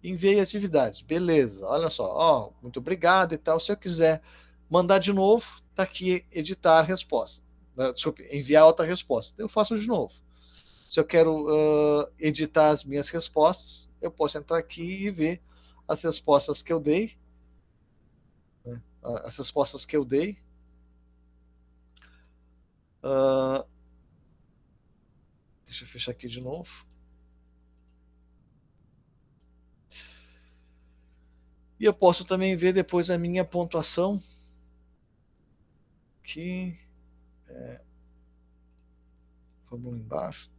Enviei a atividade. Beleza, olha só. Ó, muito obrigado e tal. Se eu quiser mandar de novo, tá aqui editar a resposta. Desculpe, enviar outra resposta. Eu faço de novo. Se eu quero editar as minhas respostas, eu posso entrar aqui e ver as respostas que eu dei. Né? As respostas que eu dei. Deixa eu fechar aqui de novo. E eu posso também ver depois a minha pontuação. Aqui. Vamos lá embaixo.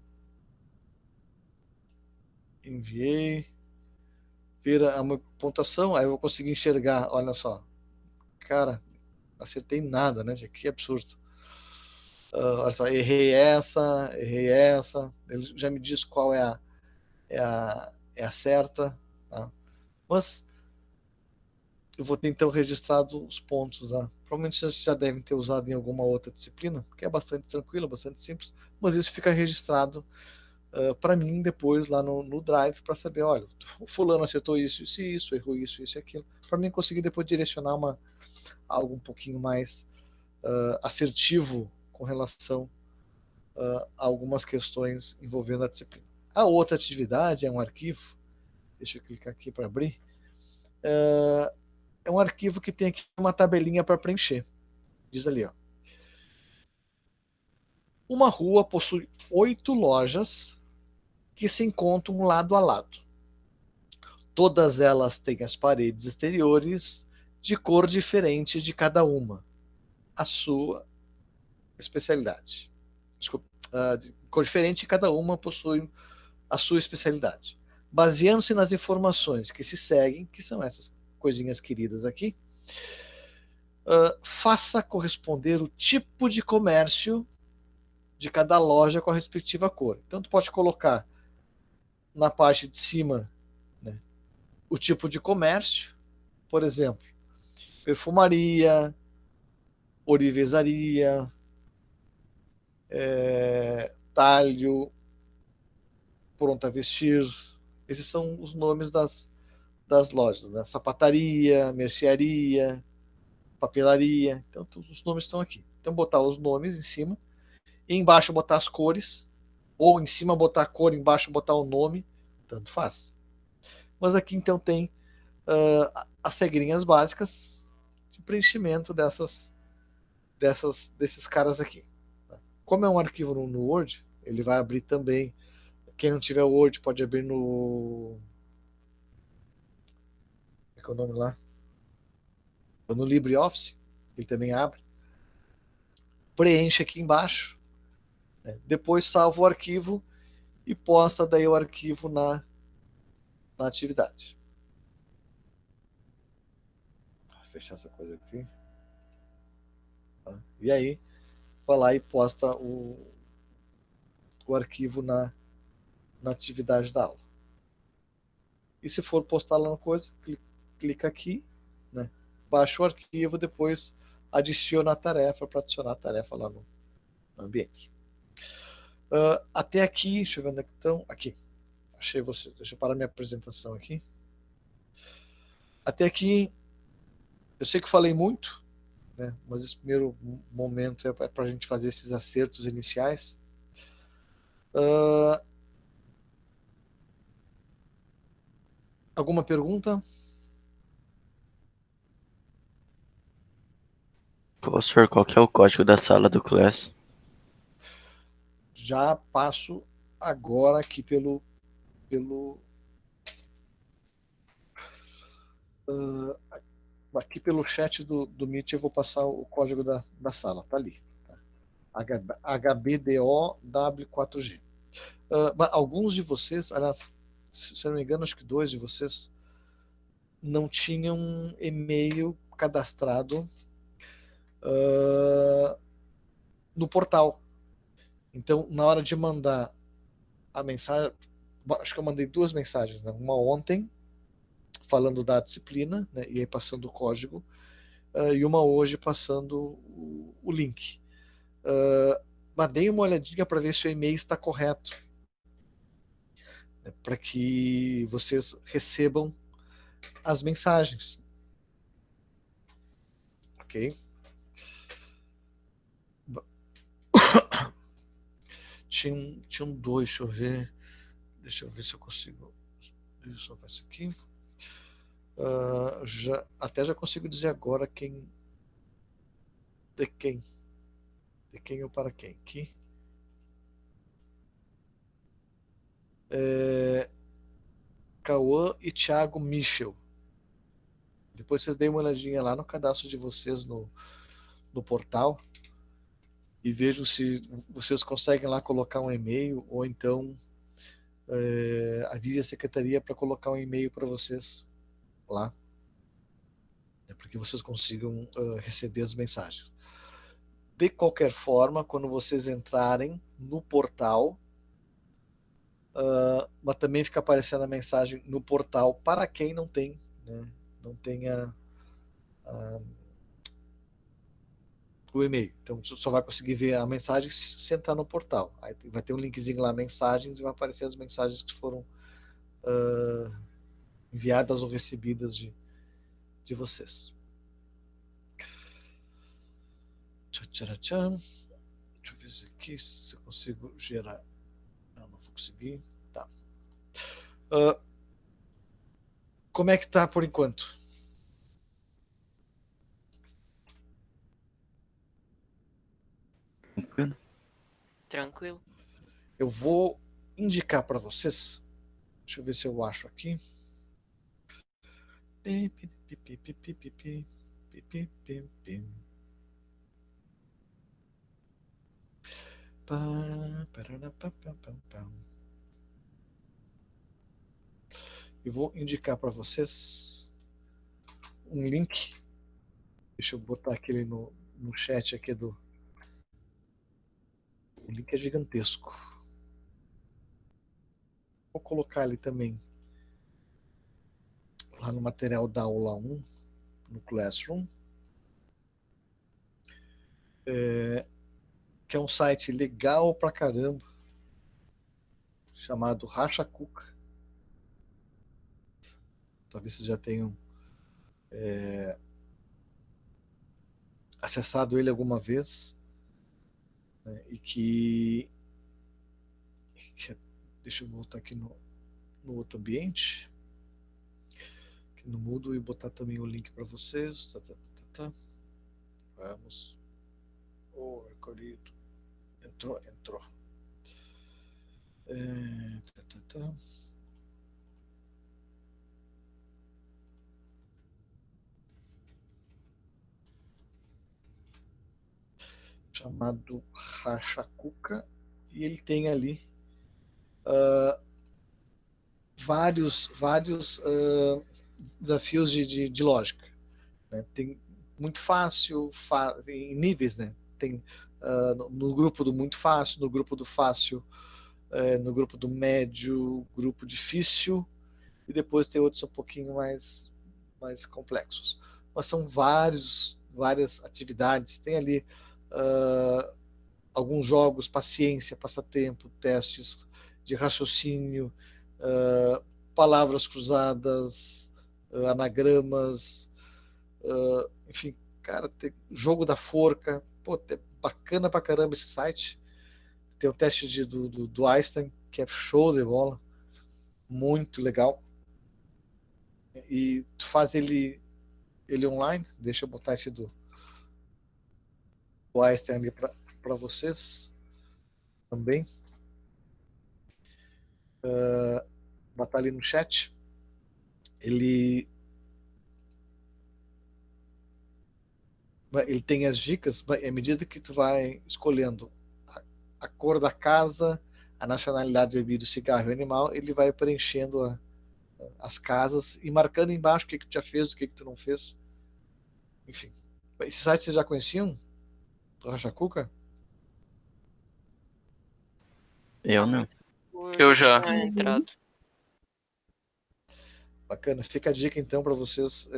Enviei. Ver a minha pontuação. Aí eu vou conseguir enxergar. Olha só. Cara, acertei nada, né? Que absurdo. Olha só, errei essa. Ele já me diz qual é a certa. Tá? Mas eu vou ter então registrado os pontos. Tá? Provavelmente vocês já devem ter usado em alguma outra disciplina, que é bastante tranquilo, bastante simples, mas isso fica registrado para mim depois lá no Drive para saber, olha, o fulano acertou isso, errou isso e aquilo, para mim conseguir depois direcionar algo um pouquinho mais assertivo com relação a algumas questões envolvendo a disciplina. A outra atividade é um arquivo, deixa eu clicar aqui para abrir, é um arquivo que tem aqui uma tabelinha para preencher. Diz ali, ó. Uma rua possui 8 lojas que se encontram lado a lado. Todas elas têm as paredes exteriores de cor diferente de cada uma. A sua especialidade. Desculpa, de cor diferente, cada uma possui a sua especialidade. Baseando-se nas informações que se seguem, que são essas coisinhas queridas aqui, faça corresponder o tipo de comércio de cada loja com a respectiva cor. Então, tu pode colocar na parte de cima, né, o tipo de comércio, por exemplo, perfumaria, orivesaria, talho, pronto a vestir. Esses são os nomes das lojas, né? Sapataria, mercearia, papelaria. Então, todos os nomes estão aqui. Então, botar os nomes em cima e embaixo botar as cores, ou em cima botar a cor, embaixo botar o nome, tanto faz. Mas aqui então tem as regrinhas básicas de preenchimento desses caras aqui. Como é um arquivo no Word, ele vai abrir também. Quem não tiver o Word pode abrir no. Como é que é o nome lá? No LibreOffice, ele também abre. Preenche aqui embaixo. Né? Depois salva o arquivo e posta daí o arquivo na atividade. Vou fechar essa coisa aqui. Tá? E aí, vai lá e posta o arquivo na atividade da aula. E se for postar lá no coisa, clica aqui, né? Baixa o arquivo, depois adiciona a tarefa para adicionar a tarefa lá no ambiente. Até aqui, deixa eu ver onde é que estão. Aqui. Achei você. Deixa eu parar minha apresentação aqui. Até aqui, Eu sei que falei muito, né? Mas esse primeiro momento é para a gente fazer esses acertos iniciais. Alguma pergunta? Professor, qual que é o código da sala do Class? Já passo agora aqui pelo aqui pelo chat do Meet. Eu vou passar o código da sala, tá ali. HBDOW4G. Alguns de vocês, aliás, se eu não me engano, acho que 2 de vocês não tinham e-mail cadastrado no portal. Então, na hora de mandar a mensagem, acho que eu mandei 2 mensagens, né? Uma ontem, falando da disciplina, né? E aí passando o código, e uma hoje passando o link. Mas dei uma olhadinha para ver se o e-mail está correto, né? Para que vocês recebam as mensagens. Ok? Tinham 2, deixa eu ver. Deixa eu ver se eu consigo. Deixa eu soltar isso aqui. Até já consigo dizer agora quem. De quem. De quem ou para quem. Aqui. Cauã e Thiago Michel. Depois vocês deem uma olhadinha lá no cadastro de vocês no portal e vejam se vocês conseguem lá colocar um e-mail, ou então avise a secretaria para colocar um e-mail para vocês lá, para que vocês consigam receber as mensagens. De qualquer forma, quando vocês entrarem no portal, mas também fica aparecendo a mensagem no portal para quem não tem, né, não tenha o e-mail. Então só vai conseguir ver a mensagem se entrar no portal. Aí vai ter um linkzinho lá, mensagens, e vai aparecer as mensagens que foram enviadas ou recebidas de vocês. Deixa eu ver aqui se eu consigo gerar. Não vou conseguir. Tá. Como é que tá por enquanto? Tranquilo. Eu vou indicar para vocês. Deixa eu ver se eu acho aqui. Eu vou indicar para vocês um link. Deixa eu botar aquele no chat aqui do. O link é gigantesco. Vou colocar ali também lá no material da aula 1, no Classroom, que é um site legal pra caramba, chamado Racha Cuca. Talvez vocês já tenham acessado ele alguma vez, né, e que deixa eu voltar aqui no outro ambiente, aqui no Moodle, e botar também o link para vocês. Vamos. Recolhido. Entrou. Chamado Racha Cuca, e ele tem ali vários desafios de lógica, né? Tem muito fácil, em níveis, né? Tem no grupo do muito fácil, no grupo do fácil, no grupo do médio, grupo difícil, e depois tem outros um pouquinho mais complexos. Mas são várias atividades. Tem ali alguns jogos, paciência, passatempo, testes de raciocínio, palavras cruzadas, anagramas, enfim, cara, tem jogo da forca, pô, é bacana pra caramba esse site. Tem o teste do Einstein, que é show de bola, muito legal. E tu faz ele online, deixa eu botar esse do Einstein ali para vocês também. Botar ali no chat. Ele tem as dicas, à medida que tu vai escolhendo a cor da casa, a nacionalidade do bebida, o cigarro e o animal, ele vai preenchendo as casas e marcando embaixo o que tu já fez, o que tu não fez. Enfim. Esse site vocês já conheciam? Do Racha Cuca? Eu não. Eu já. Entrado. Bacana. Fica a dica então para vocês.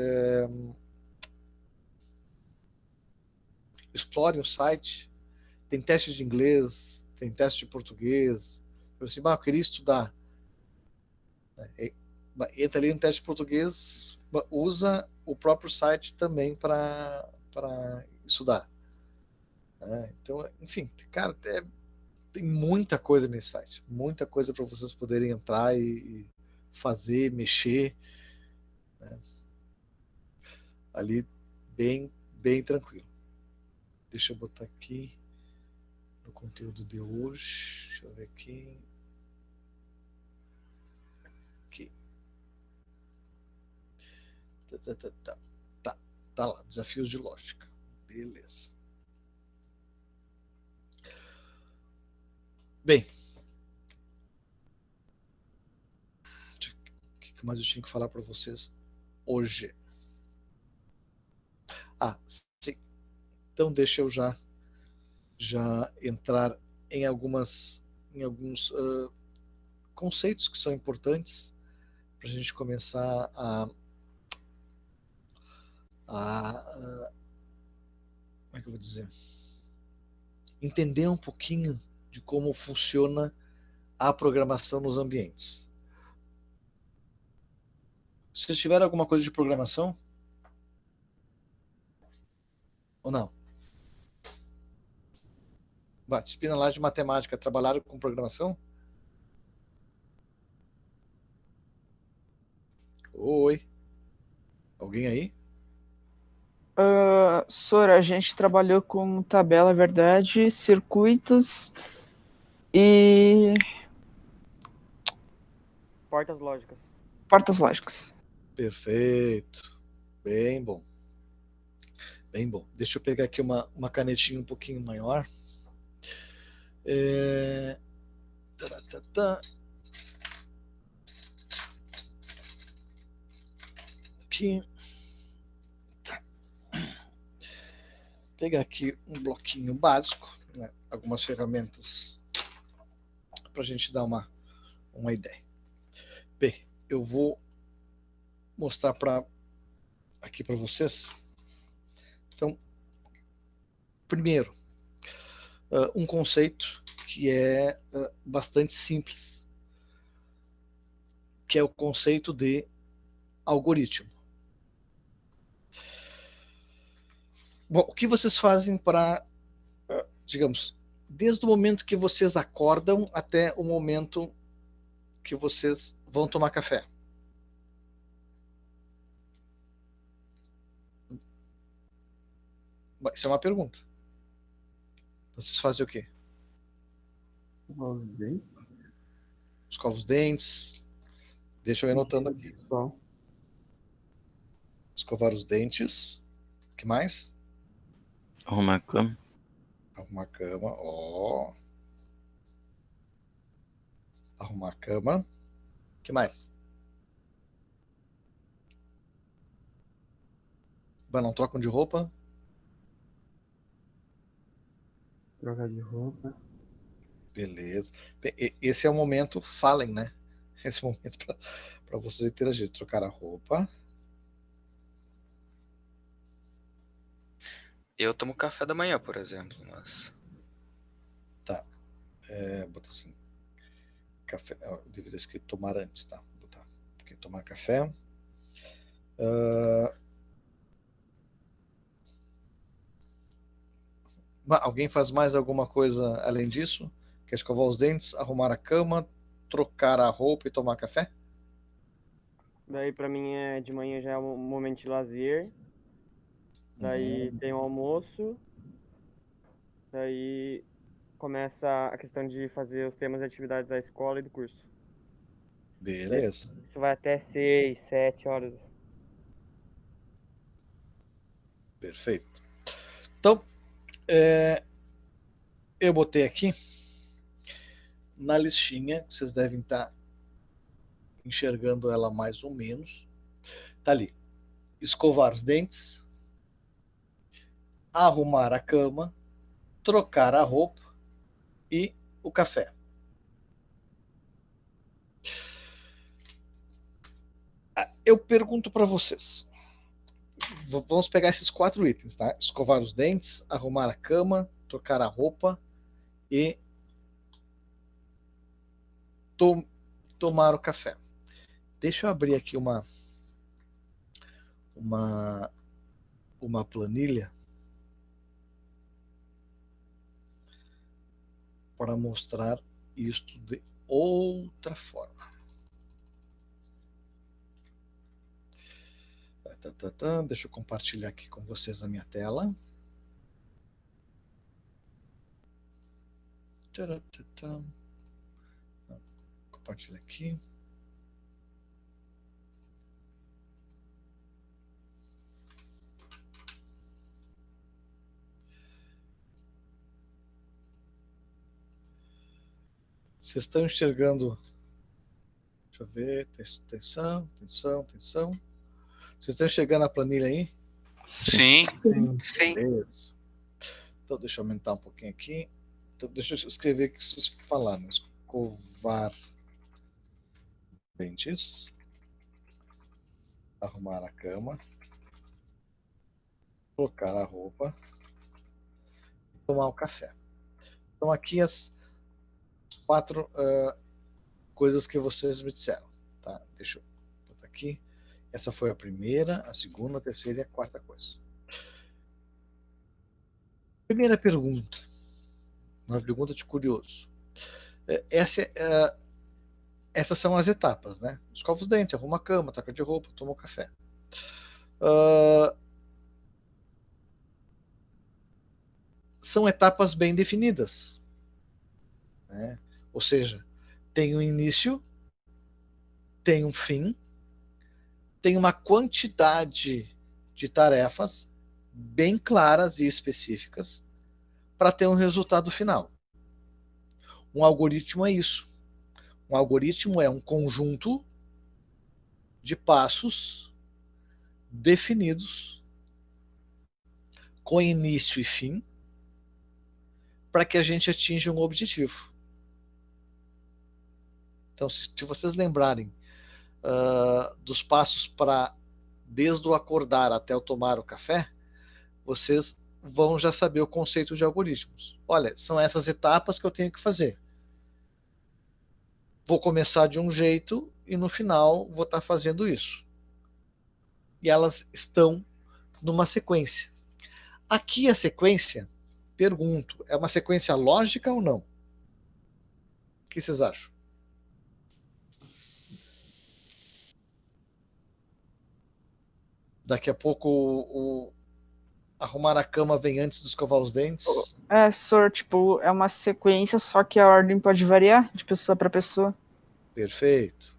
Explorem o site. Tem teste de inglês, tem teste de português. Assim, eu queria estudar. Entra ali no teste de português, usa o próprio site também para estudar. Então, enfim, cara, tem muita coisa nesse site, muita coisa para vocês poderem entrar e fazer, mexer, né? Ali bem tranquilo. Deixa eu botar aqui no conteúdo de hoje. Deixa eu ver aqui. Tá lá, desafios de lógica. Beleza. Bem, o que mais eu tinha que falar para vocês hoje? Sim. Então deixa eu já entrar em alguns conceitos que são importantes para a gente começar como é que eu vou dizer? Entender um pouquinho de como funciona a programação nos ambientes. Se tiver alguma coisa de programação? Ou não? Disciplina lá de matemática, trabalharam com programação? Oi? Alguém aí? Sora, a gente trabalhou com tabela, verdade, circuitos e Portas lógicas. portas lógicas. Perfeito. Bem bom. Bem bom. Deixa eu pegar aqui uma canetinha um pouquinho maior. Aqui. Tá. Pegar aqui um bloquinho básico, né? Algumas ferramentas para a gente dar uma ideia. Bem, eu vou mostrar aqui para vocês. Então, primeiro, um conceito que é bastante simples, que é o conceito de algoritmo. Bom, o que vocês fazem para, digamos, desde o momento que vocês acordam até o momento que vocês vão tomar café? Isso é uma pergunta. Vocês fazem o quê? Escova os dentes. Deixa eu ir anotando aqui. Escovar os dentes. O que mais? Arrumar a cama. Arrumar a cama. Ó. Arrumar a cama. O que mais? Não trocam de roupa? Trocar de roupa. Beleza. Esse é o momento, falem, né? Esse é o momento para vocês interagirem. Trocar a roupa. Eu tomo café da manhã, por exemplo, mas... Tá. Bota assim. Café. Eu deveria escrever tomar antes, tá? Vou botar. Porque tomar café. Alguém faz mais alguma coisa além disso? Quer escovar os dentes, arrumar a cama, trocar a roupa e tomar café? Daí pra mim de manhã já é um momento de lazer. Daí tem o almoço. Daí começa a questão de fazer os temas e atividades da escola e do curso. Beleza. Isso vai até 6, 7 horas. Perfeito. Então, eu botei aqui na listinha, vocês devem estar enxergando ela mais ou menos. Tá ali. Escovar os dentes, arrumar a cama, trocar a roupa e o café. Eu pergunto para vocês. Vamos pegar esses 4 itens, tá? Escovar os dentes, arrumar a cama, trocar a roupa e tomar o café. Deixa eu abrir aqui uma planilha para mostrar isto de outra forma. Deixa eu compartilhar aqui com vocês a minha tela. Compartilha aqui. Vocês estão enxergando? Deixa eu ver. Atenção. Vocês estão enxergando a planilha aí? Sim. Beleza. Então, deixa eu aumentar um pouquinho aqui. Então, deixa eu escrever o que vocês falaram. Escovar dentes. Arrumar a cama. Trocar a roupa. Tomar o café. Então, aqui as 4 coisas que vocês me disseram. Tá? Deixa eu botar aqui. Essa foi a primeira, a segunda, a terceira e a quarta coisa. Primeira pergunta. Uma pergunta de curioso. Essas são as etapas, né? Escova os dentes, arruma a cama, troca de roupa, toma o café. São etapas bem definidas, né? Ou seja, tem um início, tem um fim, tem uma quantidade de tarefas bem claras e específicas para ter um resultado final. Um algoritmo é isso. Um algoritmo é um conjunto de passos definidos com início e fim para que a gente atinja um objetivo. Então, se vocês lembrarem dos passos para desde o acordar até o tomar o café, vocês vão já saber o conceito de algoritmos. Olha, são essas etapas que eu tenho que fazer. Vou começar de um jeito e no final vou estar fazendo isso. E elas estão numa sequência. Aqui a sequência, pergunto, é uma sequência lógica ou não? O que vocês acham? Daqui a pouco arrumar a cama vem antes de escovar os dentes? Tipo, é uma sequência, só que a ordem pode variar de pessoa para pessoa. Perfeito.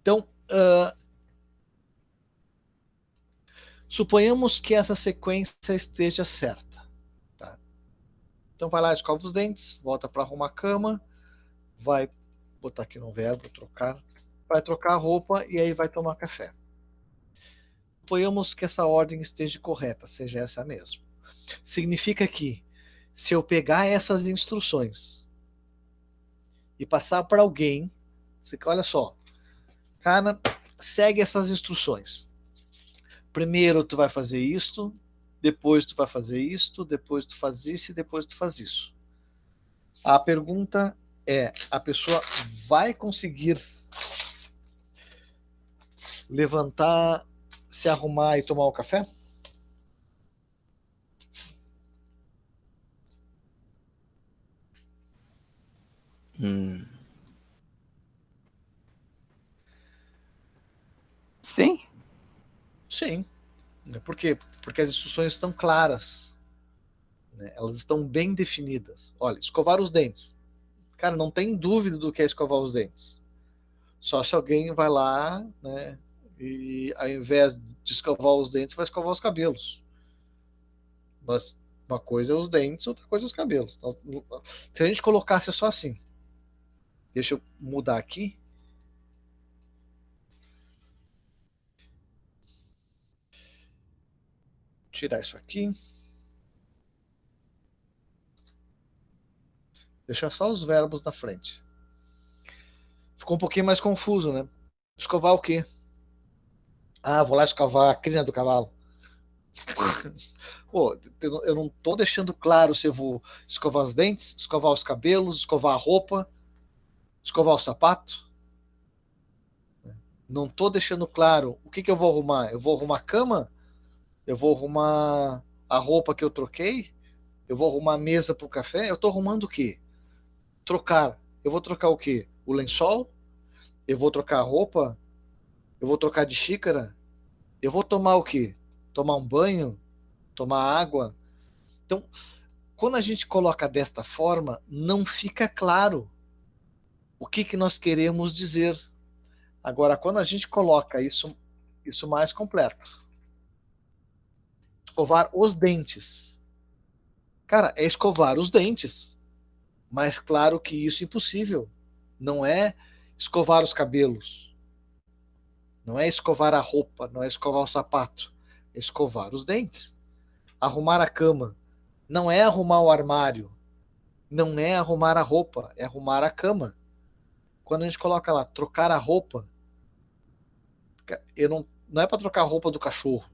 Então, suponhamos que essa sequência esteja certa. Tá? Então, vai lá, escova os dentes, volta para arrumar a cama, vai botar aqui no verbo, trocar, vai trocar a roupa e aí vai tomar café. Suponhamos que essa ordem esteja correta, seja essa mesmo. Significa que, se eu pegar essas instruções e passar para alguém, olha só, cara, segue essas instruções. Primeiro tu vai fazer isto, depois tu vai fazer isto, depois tu faz isso e depois tu faz isso. A pergunta é, a pessoa vai conseguir levantar, se arrumar e tomar o café? Sim. Sim. Por quê? Porque as instruções estão claras, né? Elas estão bem definidas. Olha, escovar os dentes. Cara, não tem dúvida do que é escovar os dentes. Só se alguém vai lá, né, e ao invés de escovar os dentes, vai escovar os cabelos. Mas uma coisa é os dentes, outra coisa é os cabelos. Se a gente colocasse só assim, deixa eu mudar aqui. Tirar isso aqui. Deixar só os verbos na frente. Ficou um pouquinho mais confuso, né? Escovar o quê? Ah, vou lá escovar a crina do cavalo. Pô, eu não tô deixando claro se eu vou escovar os dentes, escovar os cabelos, escovar a roupa, escovar o sapato. Não tô deixando claro o que eu vou arrumar. Eu vou arrumar a cama? Eu vou arrumar a roupa que eu troquei? Eu vou arrumar a mesa para o café? Eu tô arrumando o quê? Trocar. Eu vou trocar o quê? O lençol? Eu vou trocar a roupa? Eu vou trocar de xícara? Eu vou tomar o quê? Tomar um banho? Tomar água? Então, quando a gente coloca desta forma, não fica claro o que nós queremos dizer. Agora, quando a gente coloca isso mais completo, escovar os dentes. Cara, é escovar os dentes. Mas claro que isso é impossível. Não é escovar os cabelos. Não é escovar a roupa, não é escovar o sapato. É escovar os dentes. Arrumar a cama. Não é arrumar o armário. Não é arrumar a roupa, é arrumar a cama. Quando a gente coloca lá, trocar a roupa, não é para trocar a roupa do cachorro.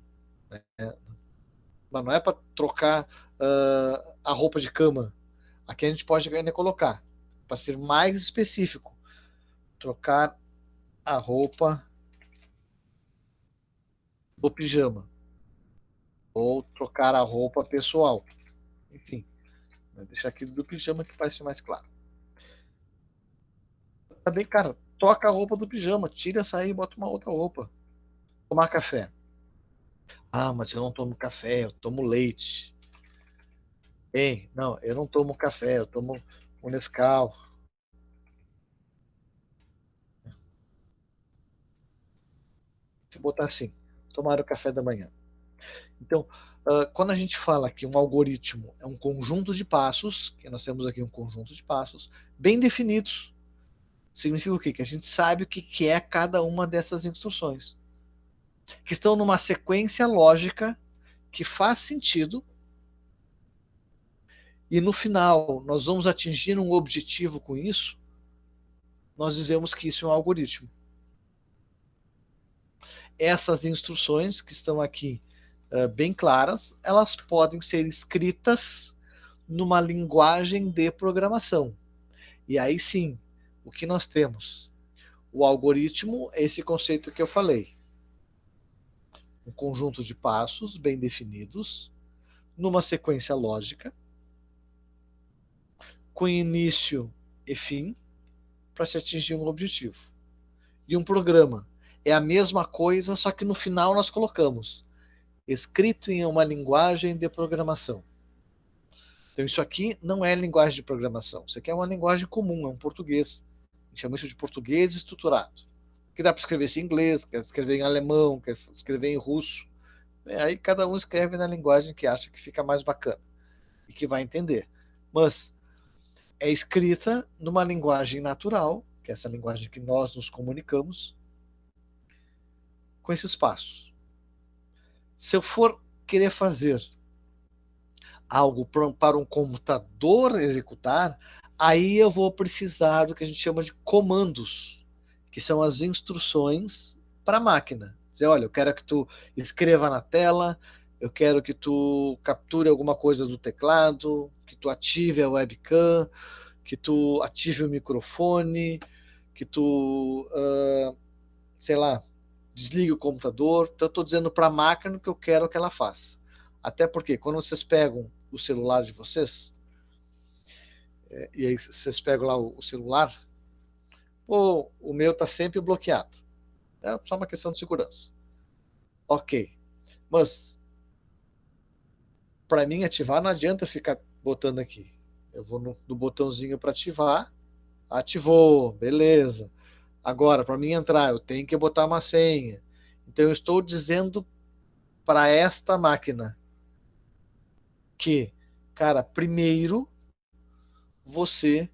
Né? Mas não é para trocar a roupa de cama. Aqui a gente pode ainda colocar, para ser mais específico, trocar a roupa do pijama. Ou trocar a roupa pessoal. Enfim, vou deixar aqui do pijama que vai ser mais claro. Também, cara, troca a roupa do pijama, tira essa aí e bota uma outra roupa. Tomar café. Ah, mas eu não tomo café, eu tomo leite. Ei, não, eu não tomo café, eu tomo um Nescau. Se botar assim, tomar o café da manhã. Então, quando a gente fala que um algoritmo é um conjunto de passos, que nós temos aqui um conjunto de passos, bem definidos, significa o quê? Que a gente sabe o que é cada uma dessas instruções. Que estão numa sequência lógica que faz sentido e no final nós vamos atingir um objetivo com isso, nós dizemos que isso é um algoritmo. Essas instruções que estão aqui bem claras, elas podem ser escritas numa linguagem de programação. E aí sim, o que nós temos? O algoritmo é esse conceito que eu falei. Um conjunto de passos bem definidos, numa sequência lógica, com início e fim, para se atingir um objetivo. E um programa é a mesma coisa, só que no final nós colocamos escrito em uma linguagem de programação. Então isso aqui não é linguagem de programação, isso aqui é uma linguagem comum, é um português. A gente chama isso de português estruturado. Que dá para escrever em inglês, quer escrever em alemão, quer escrever em russo. Aí cada um escreve na linguagem que acha que fica mais bacana e que vai entender. Mas é escrita numa linguagem natural, que é essa linguagem que nós nos comunicamos, com esses passos. Se eu for querer fazer algo para um computador executar, aí eu vou precisar do que a gente chama de comandos, que são as instruções para a máquina. Dizer, olha, eu quero que tu escreva na tela, eu quero que tu capture alguma coisa do teclado, que tu ative a webcam, que tu ative o microfone, que tu, sei lá, desligue o computador. Então eu estou dizendo para a máquina o que eu quero que ela faça. Até porque quando vocês pegam o celular de vocês, e aí vocês pegam lá o celular, pô, o meu está sempre bloqueado. É só uma questão de segurança. Ok. Mas, para mim ativar, não adianta ficar botando aqui. Eu vou no botãozinho para ativar, ativou, beleza. Agora, para mim entrar, eu tenho que botar uma senha. Então, eu estou dizendo para esta máquina que, cara, primeiro você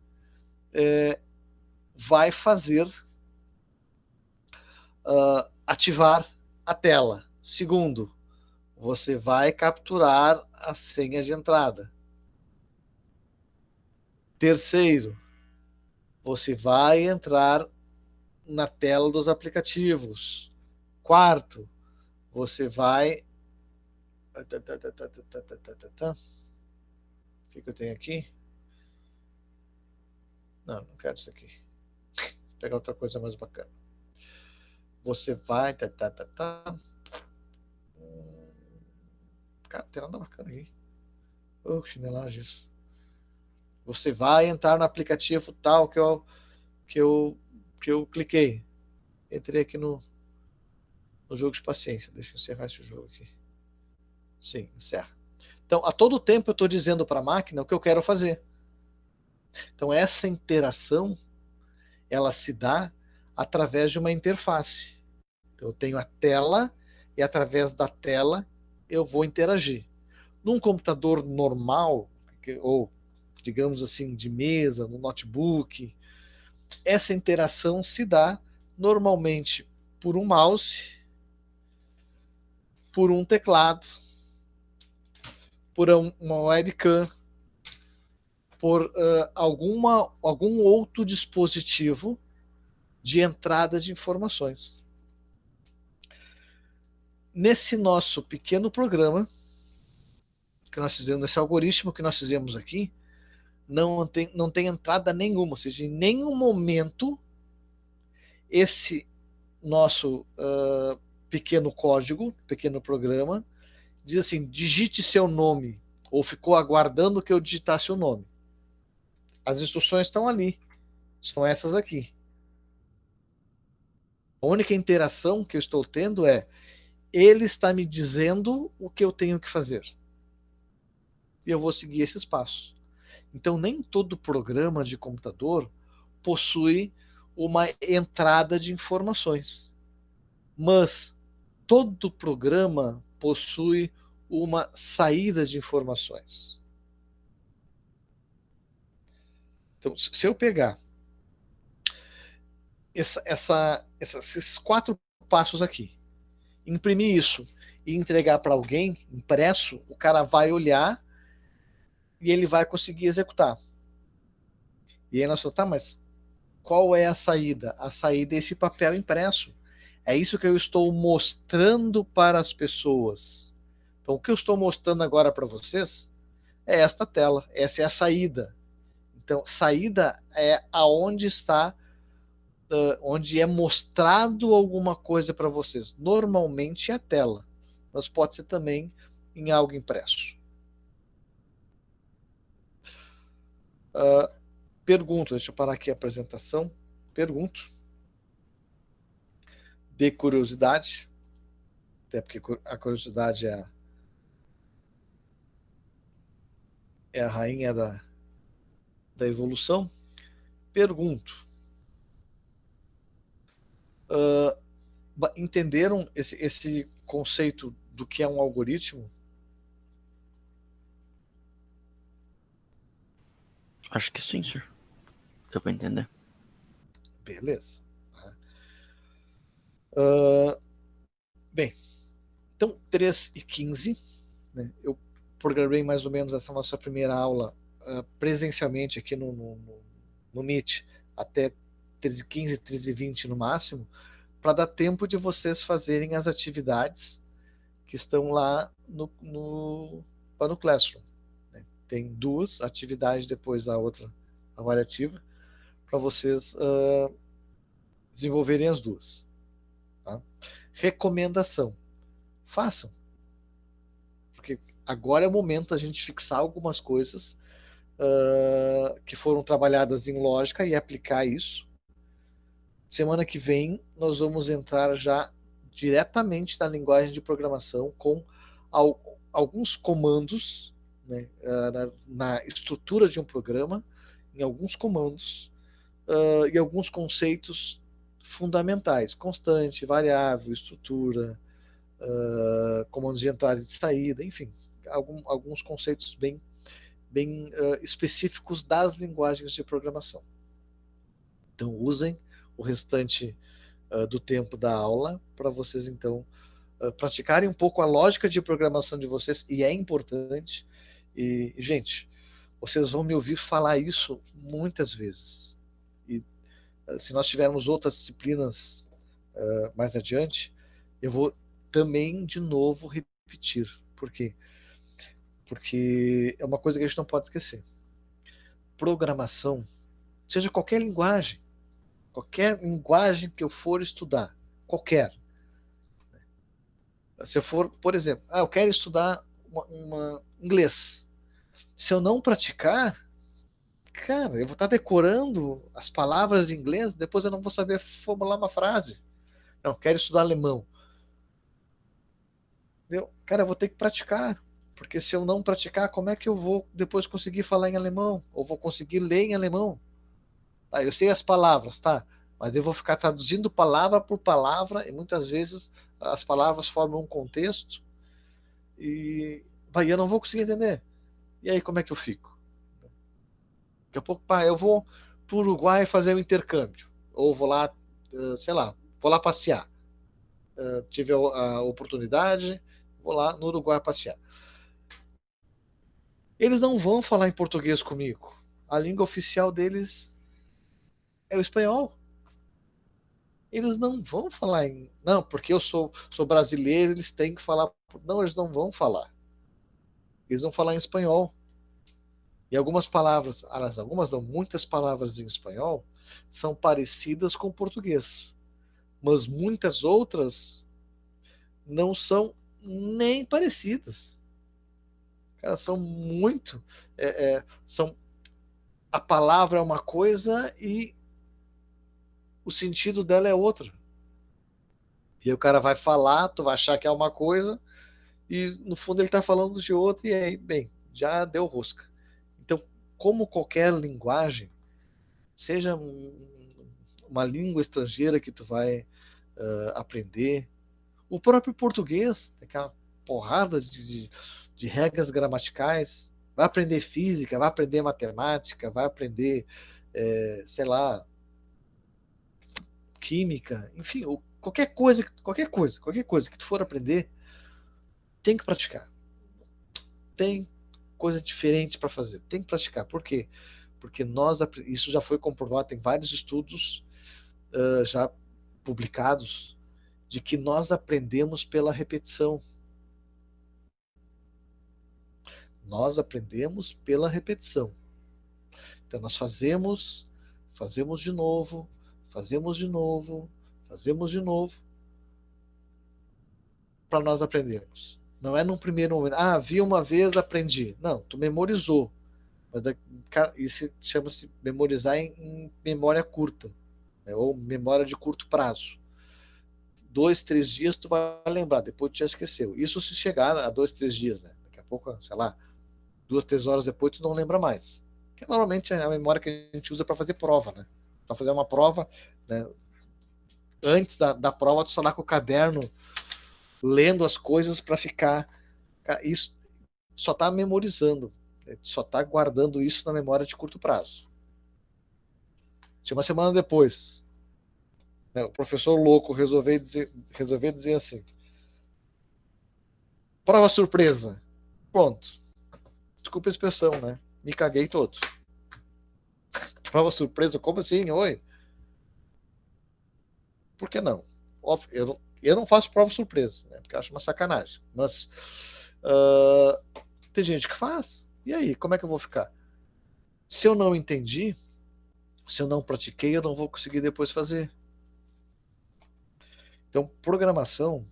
vai fazer ativar a tela. Segundo, você vai capturar a senha de entrada. Terceiro, você vai entrar na tela dos aplicativos. Quarto, você vai... O que eu tenho aqui? Não quero isso aqui. Vou pegar outra coisa mais bacana. Você vai... Cara, não tem nada bacana aqui. Oh, chinelagem isso. Você vai entrar no aplicativo tal que eu cliquei. Entrei aqui no jogo de paciência. Deixa eu encerrar esse jogo aqui. Sim, encerra. Então, a todo tempo eu estou dizendo para a máquina o que eu quero fazer. Então, essa interação, ela se dá através de uma interface. Então, eu tenho a tela e através da tela eu vou interagir. Num computador normal, ou digamos assim, de mesa, no notebook, essa interação se dá normalmente por um mouse, por um teclado, por uma webcam, por algum outro dispositivo de entrada de informações. Nesse nosso pequeno programa que nós fizemos, nesse algoritmo que nós fizemos aqui, não tem entrada nenhuma, ou seja, em nenhum momento esse nosso pequeno código, pequeno programa, diz assim, digite seu nome, ou ficou aguardando que eu digitasse o nome. As instruções estão ali, são essas aqui. A única interação que eu estou tendo é, ele está me dizendo o que eu tenho que fazer. E eu vou seguir esses passos. Então, nem todo programa de computador possui uma entrada de informações. Mas todo programa possui uma saída de informações. Então, se eu pegar esses 4 passos aqui, imprimir isso e entregar para alguém impresso, o cara vai olhar e ele vai conseguir executar. E aí nós falamos, tá, mas qual é a saída? A saída é esse papel impresso. É isso que eu estou mostrando para as pessoas. Então, o que eu estou mostrando agora para vocês é esta tela. Essa é a saída. Então, saída é aonde está, onde é mostrado alguma coisa para vocês. Normalmente é a tela, mas pode ser também em algo impresso. Pergunto, deixa eu parar aqui a apresentação. Pergunto. De curiosidade, até porque a curiosidade é a rainha da evolução. Pergunto. Entenderam esse conceito do que é um algoritmo? Acho que sim, senhor. Deu para entender. Beleza. Bem, então 3h15, né, eu programei mais ou menos essa nossa primeira aula presencialmente aqui no Meet até 13h15, 13h20 no máximo, para dar tempo de vocês fazerem as atividades que estão lá no Classroom. Né? Tem 2 atividades depois da outra avaliativa para vocês desenvolverem as 2. Tá? Recomendação. Façam. Porque agora é o momento da gente fixar algumas coisas que foram trabalhadas em lógica e aplicar isso. Semana que vem nós vamos entrar já diretamente na linguagem de programação com alguns comandos, né, na estrutura de um programa, em alguns comandos e alguns conceitos fundamentais: constante, variável, estrutura, comandos de entrada e de saída, enfim, alguns conceitos bem específicos das linguagens de programação. Então usem o restante do tempo da aula para vocês então praticarem um pouco a lógica de programação de vocês, e é importante. E gente, vocês vão me ouvir falar isso muitas vezes, e se nós tivermos outras disciplinas mais adiante, eu vou também de novo repetir. Por quê? Porque é uma coisa que a gente não pode esquecer. Programação, seja qualquer linguagem que eu for estudar, qualquer. Se eu for, por exemplo, eu quero estudar inglês. Se eu não praticar, cara, eu vou estar decorando as palavras em inglês, depois eu não vou saber formular uma frase. Não, quero estudar alemão. Cara, eu vou ter que praticar. Porque se eu não praticar, como é que eu vou depois conseguir falar em alemão? Ou vou conseguir ler em alemão? Tá, eu sei as palavras, tá? Mas eu vou ficar traduzindo palavra por palavra, e muitas vezes as palavras formam um contexto e eu não vou conseguir entender. E aí, como é que eu fico? Daqui a pouco, eu vou para o Uruguai fazer um intercâmbio. Ou vou lá, sei lá, vou lá passear. Tive a oportunidade, vou lá no Uruguai passear. Eles não vão falar em português comigo. A língua oficial deles é o espanhol. Eles não vão falar em... Não, porque eu sou brasileiro, eles têm que falar... Não, eles não vão falar. Eles vão falar em espanhol. E algumas palavras, algumas não, muitas palavras em espanhol são parecidas com o português. Mas muitas outras não são nem parecidas. Elas são muito... a palavra é uma coisa e o sentido dela é outra. E aí o cara vai falar, tu vai achar que é uma coisa, e no fundo ele está falando de outra, e aí, bem, já deu rosca. Então, como qualquer linguagem, seja uma língua estrangeira que tu vai aprender, o próprio português, aquela porrada de regras gramaticais, vai aprender física, vai aprender matemática, vai aprender, sei lá, química, enfim, qualquer coisa que tu for aprender, tem que praticar. Tem coisa diferente para fazer, tem que praticar. Por quê? Porque isso já foi comprovado, tem vários estudos já publicados, de que nós aprendemos pela repetição. Nós aprendemos pela repetição. Então nós fazemos de novo, para nós aprendermos. Não é num primeiro momento, vi uma vez, aprendi. Não, tu memorizou. Mas isso chama-se memorizar em memória curta, né? Ou memória de curto prazo. 2, 3 dias tu vai lembrar, depois tu já esqueceu. Isso se chegar a 2, 3 dias, né? Daqui a pouco, sei lá, 2, 3 horas depois tu não lembra mais. Que normalmente é a memória que a gente usa para fazer prova, né? Para fazer uma prova, né? Antes da prova, tu só lá com o caderno lendo as coisas para ficar... Isso só está memorizando, só está guardando isso na memória de curto prazo. Uma semana depois, né, o professor louco resolveu dizer assim: prova surpresa. Pronto. Desculpa a expressão, né? Me caguei todo. Prova surpresa? Como assim? Oi? Por que não? Óbvio, eu não faço prova surpresa, né? Porque eu acho uma sacanagem. Mas tem gente que faz. E aí, como é que eu vou ficar? Se eu não entendi, se eu não pratiquei, eu não vou conseguir depois fazer. Então, programação,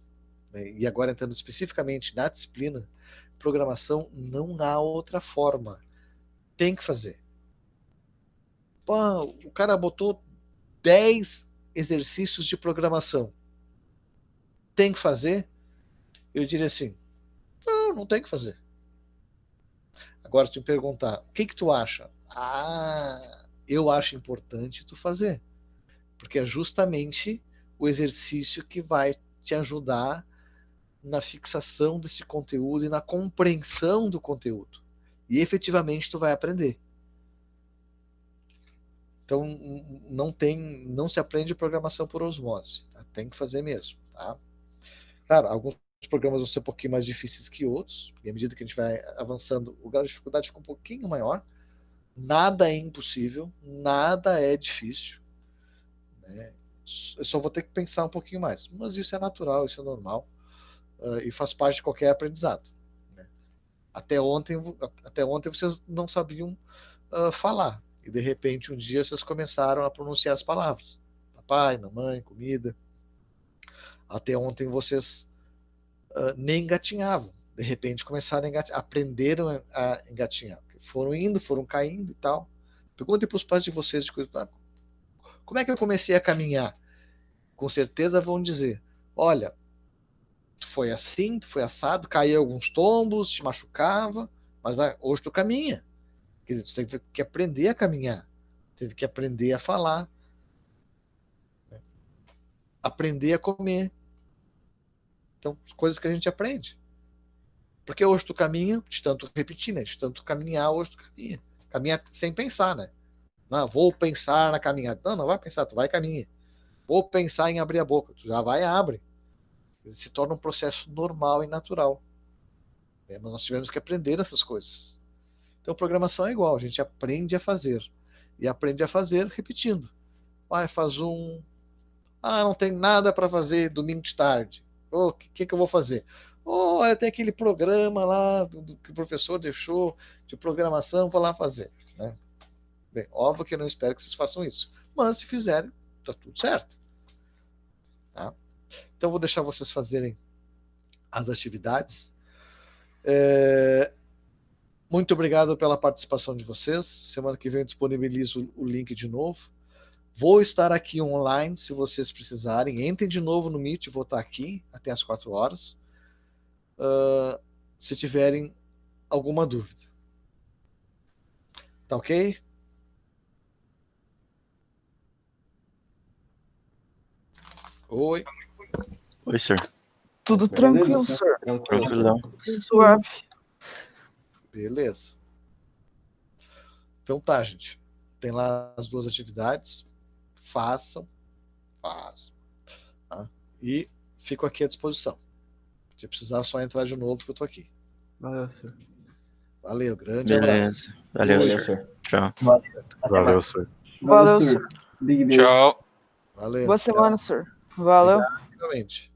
né, e agora entrando especificamente na disciplina, programação não há outra forma. Tem que fazer. Pô, o cara botou 10 exercícios de programação. Tem que fazer? Eu diria assim, não tem que fazer. Agora, se tu me perguntar, o que tu acha? Eu acho importante tu fazer. Porque é justamente o exercício que vai te ajudar na fixação desse conteúdo e na compreensão do conteúdo. E efetivamente tu vai aprender. Então não se aprende programação por osmose, tá? Tem que fazer mesmo, tá? Claro, alguns programas vão ser um pouquinho mais difíceis que outros, porque à medida que a gente vai avançando, o grau de dificuldade fica um pouquinho maior. Nada é impossível, nada é difícil, né? Eu só vou ter que pensar um pouquinho mais, mas isso é natural, isso é normal, e faz parte de qualquer aprendizado, né? Até ontem vocês não sabiam falar, e de repente um dia vocês começaram a pronunciar as palavras, papai, mamãe, comida. Até ontem vocês nem engatinhavam, de repente começaram a engatinhar, aprenderam a engatinhar, foram indo, foram caindo e tal. Perguntem para os pais de vocês de coisa, como é que eu comecei a caminhar? Com certeza vão dizer, olha, tu foi assim, tu foi assado, caiu alguns tombos, te machucava, mas hoje tu caminha. Quer dizer, tu teve que aprender a caminhar, teve que aprender a falar, né? Aprender a comer. Então, coisas que a gente aprende. Porque hoje tu caminha, de tanto repetir, né? De tanto caminhar, hoje tu caminha. Caminha sem pensar, né? Não, vou pensar na caminhada. Não vai pensar, tu vai e caminha. Vou pensar em abrir a boca. Tu já vai e abre. Se torna um processo normal e natural. Mas nós tivemos que aprender essas coisas. Então, programação é igual. A gente aprende a fazer. E aprende a fazer repetindo. Faz um... não tem nada para fazer domingo de tarde. O que eu vou fazer? Olha, tem aquele programa lá que o professor deixou de programação, vou lá fazer, né? Bem, óbvio que eu não espero que vocês façam isso, mas se fizerem, tá tudo certo, tá? Então vou deixar vocês fazerem as atividades. Muito obrigado pela participação de vocês. Semana que vem eu disponibilizo o link de novo. Vou estar aqui online, se vocês precisarem. Entrem de novo no Meet, vou estar aqui até as 4 horas. Se tiverem alguma dúvida. Tá ok? Oi. Oi, senhor. Tudo tranquilo, senhor. Tranquilão. Suave. Beleza. Então tá, gente. Tem lá as 2 atividades. Façam. Tá? E fico aqui à disposição. Se precisar, só entrar de novo que eu tô aqui. Valeu, senhor. Valeu, grande abraço. Valeu, senhor. Tchau. Valeu, senhor. Valeu, senhor. Tchau. Valeu. Boa semana, senhor. Valeu. Finalmente.